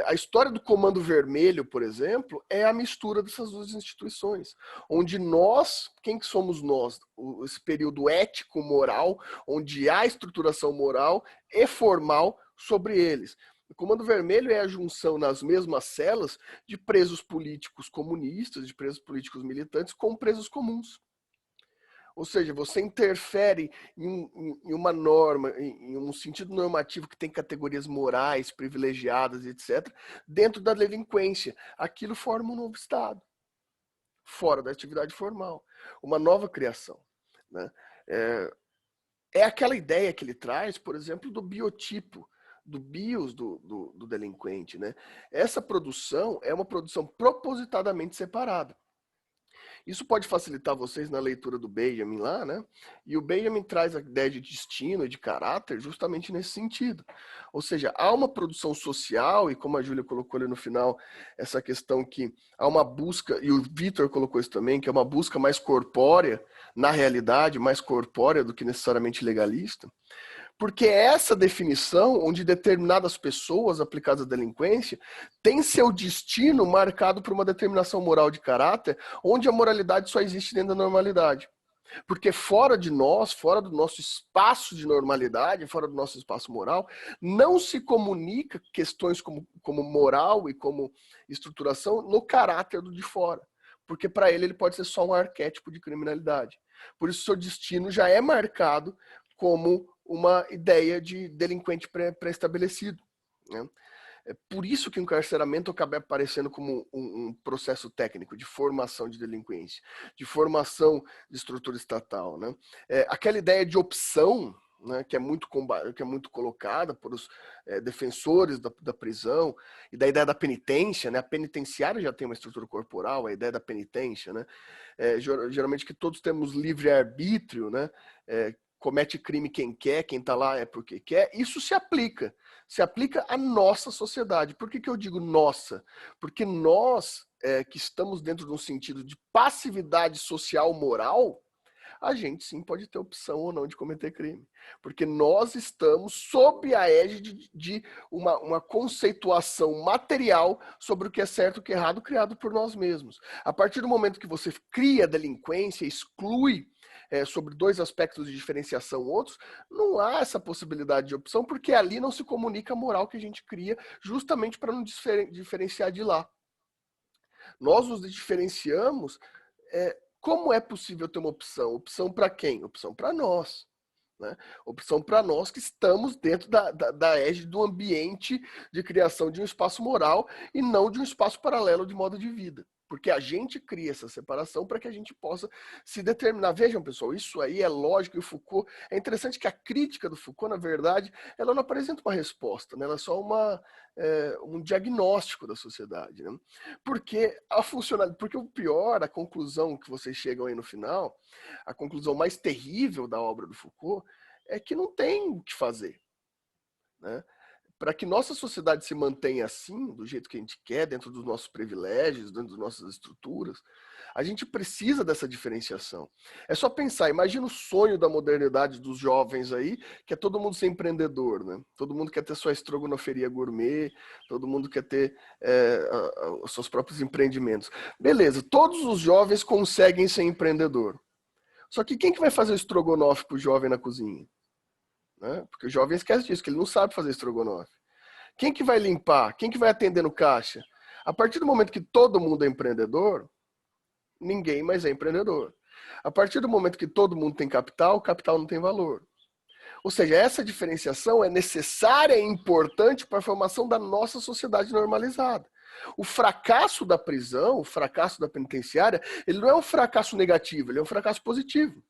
A história do Comando Vermelho, por exemplo, é a mistura dessas duas instituições, onde nós, quem que somos nós? Esse período ético-moral, onde há estruturação moral e formal sobre eles. O Comando Vermelho é a junção nas mesmas celas de presos políticos comunistas, de presos políticos militantes, com presos comuns. Ou seja, você interfere em uma norma, em um sentido normativo que tem categorias morais, privilegiadas, etc., dentro da delinquência. Aquilo forma um novo Estado, fora da atividade formal. Uma nova criação. Né? É aquela ideia que ele traz, por exemplo, do biotipo, do bios do delinquente. Né? Essa produção é uma produção propositadamente separada. Isso pode facilitar vocês na leitura do Benjamin lá, né? E o Benjamin traz a ideia de destino e de caráter justamente nesse sentido. Ou seja, há uma produção social, e como a Júlia colocou ali no final, essa questão que há uma busca, e o Vitor colocou isso também, que é uma busca mais corpórea, na realidade, mais corpórea do que necessariamente legalista. Porque essa definição, onde determinadas pessoas aplicadas à delinquência têm seu destino marcado por uma determinação moral de caráter, onde a moralidade só existe dentro da normalidade. Porque fora de nós, fora do nosso espaço de normalidade, fora do nosso espaço moral, não se comunica questões como moral e como estruturação no caráter do de fora. Porque para ele pode ser só um arquétipo de criminalidade. Por isso, seu destino já é marcado como uma ideia de delinquente pré-estabelecido. Né? É por isso que o encarceramento acaba aparecendo como um processo técnico de formação de delinquência, de formação de estrutura estatal. Né? Aquela ideia de opção, né, que é muito colocada por os defensores da prisão, e da ideia da penitência, né? A penitenciária já tem uma estrutura corporal, a ideia da penitência, né? Geralmente que todos temos livre-arbítrio, né? Comete crime quem quer, quem está lá é porque quer, isso se aplica à nossa sociedade. Por que eu digo nossa? Porque nós, que estamos dentro de um sentido de passividade social moral, a gente sim pode ter opção ou não de cometer crime. Porque nós estamos sob a égide de uma conceituação material sobre o que é certo e o que é errado, criado por nós mesmos. A partir do momento que você cria delinquência, exclui sobre dois aspectos de diferenciação outros, não há essa possibilidade de opção, porque ali não se comunica a moral que a gente cria, justamente para não diferenciar de lá. Nós nos diferenciamos. Como é possível ter uma opção? Opção para quem? Opção para nós. Né? Opção para nós que estamos dentro da égide do ambiente de criação de um espaço moral e não de um espaço paralelo de modo de vida. Porque a gente cria essa separação para que a gente possa se determinar. Vejam, pessoal, isso aí é lógico, e o Foucault... É interessante que a crítica do Foucault, na verdade, ela não apresenta uma resposta, né? Ela é só um diagnóstico da sociedade. Né? Porque o pior, a conclusão que vocês chegam aí no final, a conclusão mais terrível da obra do Foucault, é que não tem o que fazer. Né? Para que nossa sociedade se mantenha assim, do jeito que a gente quer, dentro dos nossos privilégios, dentro das nossas estruturas, a gente precisa dessa diferenciação. É só pensar, imagina o sonho da modernidade dos jovens aí, que é todo mundo ser empreendedor, né? Todo mundo quer ter sua estrogonoferia gourmet, todo mundo quer ter os seus próprios empreendimentos. Beleza, todos os jovens conseguem ser empreendedor. Só que quem que vai fazer o estrogonofe pro jovem na cozinha? Né? Porque o jovem esquece disso, que ele não sabe fazer estrogonofe. Quem que vai limpar? Quem que vai atender no caixa? A partir do momento que todo mundo é empreendedor, ninguém mais é empreendedor. A partir do momento que todo mundo tem capital, o capital não tem valor. Ou seja, essa diferenciação é necessária e importante para a formação da nossa sociedade normalizada. O fracasso da prisão, o fracasso da penitenciária, ele não é um fracasso negativo, ele é um fracasso positivo.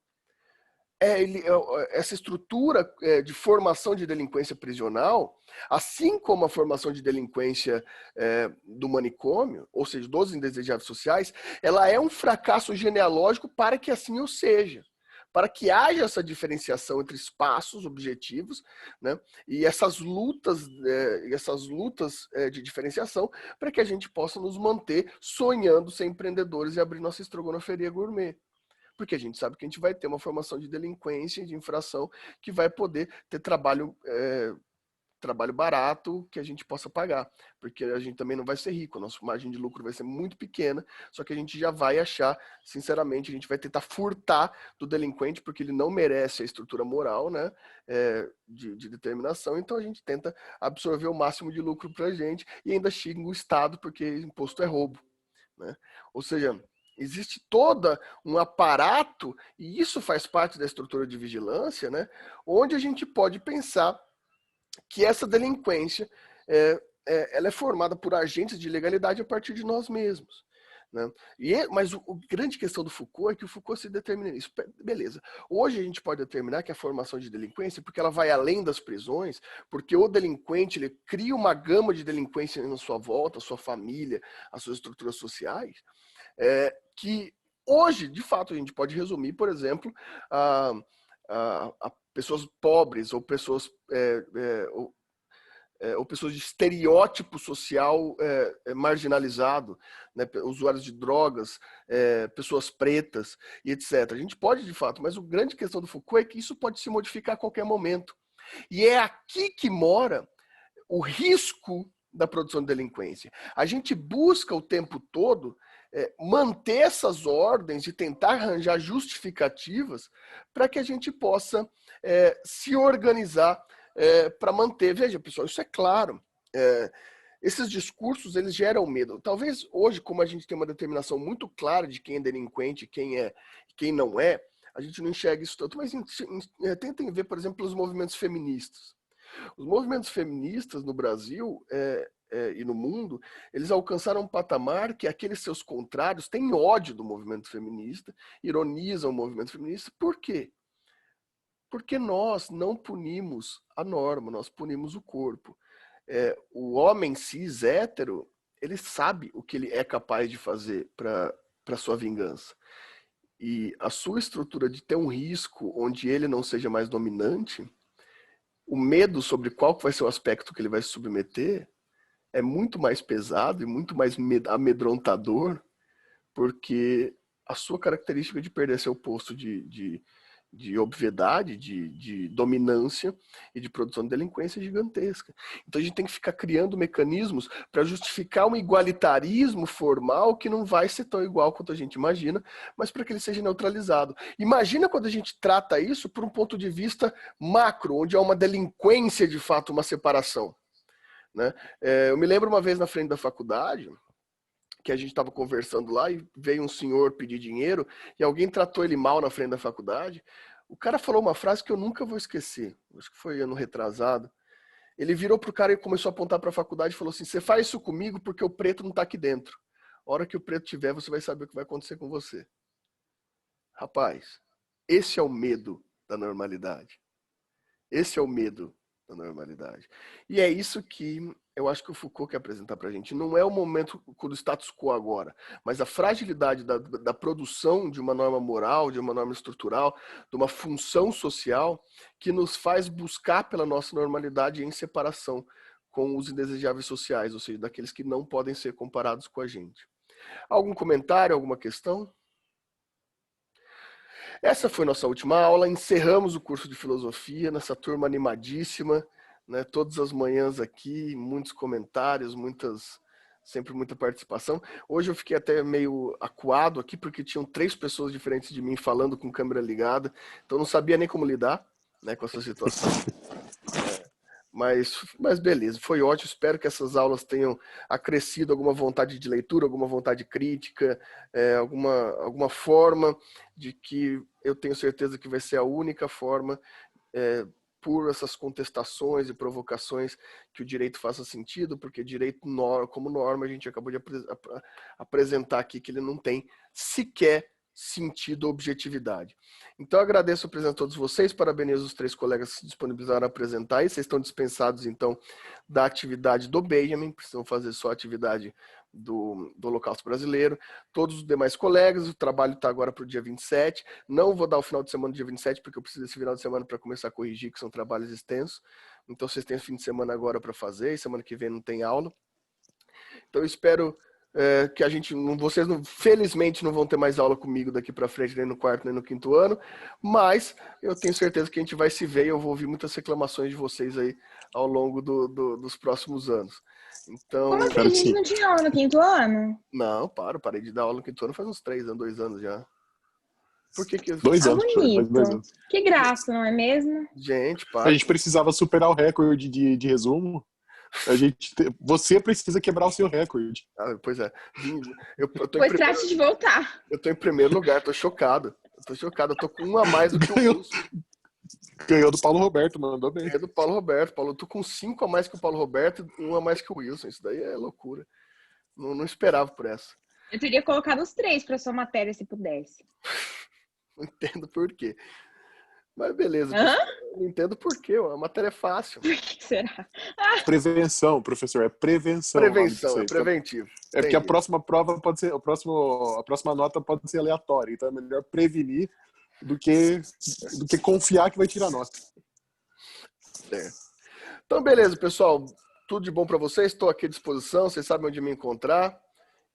Essa estrutura de formação de delinquência prisional, assim como a formação de delinquência do manicômio, ou seja, dos indesejáveis sociais, ela é um fracasso genealógico para que assim o seja. Para que haja essa diferenciação entre espaços objetivos, né, e essas lutas de diferenciação, para que a gente possa nos manter sonhando ser empreendedores e abrir nossa estrogonoferia gourmet. Porque a gente sabe que a gente vai ter uma formação de delinquência, de infração, que vai poder ter trabalho trabalho barato que a gente possa pagar, porque a gente também não vai ser rico, a nossa margem de lucro vai ser muito pequena, só que a gente já vai achar, sinceramente, a gente vai tentar furtar do delinquente, porque ele não merece a estrutura moral, né, de determinação, então a gente tenta absorver o máximo de lucro para a gente e ainda xinga o Estado, porque imposto é roubo, né? Ou seja, existe todo um aparato, e isso faz parte da estrutura de vigilância, né, onde a gente pode pensar que essa delinquência ela é formada por agentes de ilegalidade a partir de nós mesmos. Né? Mas a grande questão do Foucault é que o Foucault se determina nisso. Beleza. Hoje a gente pode determinar que a formação de delinquência, porque ela vai além das prisões, porque o delinquente ele cria uma gama de delinquência na sua volta, a sua família, as suas estruturas sociais, que hoje, de fato, a gente pode resumir, por exemplo, a pessoas pobres ou pessoas ou pessoas de estereótipo social marginalizado, né, usuários de drogas, pessoas pretas e etc. A gente pode, de fato, mas a grande questão do Foucault é que isso pode se modificar a qualquer momento. E é aqui que mora o risco da produção de delinquência. A gente busca o tempo todo manter essas ordens e tentar arranjar justificativas para que a gente possa se organizar para manter. Veja, pessoal, isso é claro. Esses discursos, eles geram medo. Talvez hoje, como a gente tem uma determinação muito clara de quem é delinquente, quem não é, a gente não enxerga isso tanto. Mas tentem ver, por exemplo, os movimentos feministas. Os movimentos feministas no Brasil e no mundo, eles alcançaram um patamar que aqueles seus contrários têm ódio do movimento feminista, ironizam o movimento feminista. Por quê? Porque nós não punimos a norma, nós punimos o corpo. O homem cis hétero, ele sabe o que ele é capaz de fazer para sua vingança. E a sua estrutura de ter um risco onde ele não seja mais dominante, o medo sobre qual vai ser o aspecto que ele vai se submeter é muito mais pesado e muito mais amedrontador, porque a sua característica de perder seu posto de obviedade, de dominância e de produção de delinquência é gigantesca. Então a gente tem que ficar criando mecanismos para justificar um igualitarismo formal que não vai ser tão igual quanto a gente imagina, mas para que ele seja neutralizado. Imagina quando a gente trata isso por um ponto de vista macro, onde há uma delinquência de fato, uma separação. Né? Eu me lembro uma vez na frente da faculdade, que a gente estava conversando lá e veio um senhor pedir dinheiro e alguém tratou ele mal na frente da faculdade. O cara falou uma frase que eu nunca vou esquecer, acho que foi ano retrasado. Ele virou pro cara e começou a apontar para a faculdade e falou assim: você faz isso comigo porque o preto não está aqui dentro. A hora que o preto tiver, você vai saber o que vai acontecer com você. Rapaz, esse é o medo da normalidade. Esse é o medo da normalidade. E é isso que eu acho que o Foucault quer apresentar para a gente. Não é o momento do status quo agora, mas a fragilidade da produção de uma norma moral, de uma norma estrutural, de uma função social que nos faz buscar pela nossa normalidade em separação com os indesejáveis sociais, ou seja, daqueles que não podem ser comparados com a gente. Algum comentário, alguma questão? Essa foi nossa última aula, encerramos o curso de filosofia nessa turma animadíssima, né? Todas as manhãs aqui, muitos comentários, sempre muita participação. Hoje eu fiquei até meio acuado aqui, porque tinham 3 pessoas diferentes de mim falando com câmera ligada, então não sabia nem como lidar, né, com essa situação. Mas beleza, foi ótimo. Espero que essas aulas tenham acrescido alguma vontade de leitura, alguma vontade crítica, alguma forma de que eu tenho certeza que vai ser a única forma, por essas contestações e provocações, que o direito faça sentido, porque direito como norma a gente acabou de apresentar aqui que ele não tem sequer sentido ou objetividade. Então, eu agradeço a presença de todos vocês, parabenizo os 3 colegas que se disponibilizaram a apresentar, e vocês estão dispensados, então, da atividade do Benjamin, precisam fazer só a atividade do Holocausto Brasileiro. Todos os demais colegas, o trabalho está agora para o dia 27, não vou dar o final de semana do dia 27, porque eu preciso desse final de semana para começar a corrigir, que são trabalhos extensos, então vocês têm o fim de semana agora para fazer, e semana que vem não tem aula. Então, eu espero que a gente, vocês felizmente não vão ter mais aula comigo daqui para frente, nem no quarto, nem no quinto ano, mas eu tenho certeza que a gente vai se ver e eu vou ouvir muitas reclamações de vocês aí ao longo dos próximos anos. Então, Como assim? A gente não tinha aula no quinto ano? não, parei de dar aula no quinto ano faz uns 3 anos, 2 anos já. Por que que... 2 anos, bonito. faz 2 anos. Que graça, não é mesmo? Gente, A gente precisava superar o recorde de resumo. Você precisa quebrar o seu recorde. Pois é. Pois trate de voltar. Eu tô em primeiro lugar, tô chocado. Eu tô com 1 a mais do que o Wilson. Ganhou do Paulo Roberto, mandou bem. Ganhei do Paulo Roberto. Eu tô com 5 a mais que o Paulo Roberto e 1 a mais que o Wilson. Isso daí é loucura. Não esperava por essa. Eu teria colocado os 3 para sua matéria se pudesse. Não entendo por quê. Mas beleza. Não entendo por quê. A matéria é fácil. Por que será? Prevenção, professor. É prevenção. Prevenção, é preventivo. É porque a próxima prova pode ser... A próxima nota pode ser aleatória. Então é melhor prevenir do que confiar que vai tirar nota. Então, beleza, pessoal. Tudo de bom para vocês. Estou aqui à disposição. Vocês sabem onde me encontrar.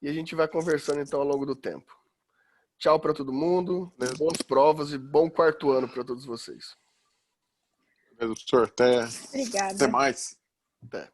E a gente vai conversando, então, ao longo do tempo. Tchau para todo mundo. Boas provas e bom quarto ano para todos vocês. Professor, Obrigada. Até mais. Até.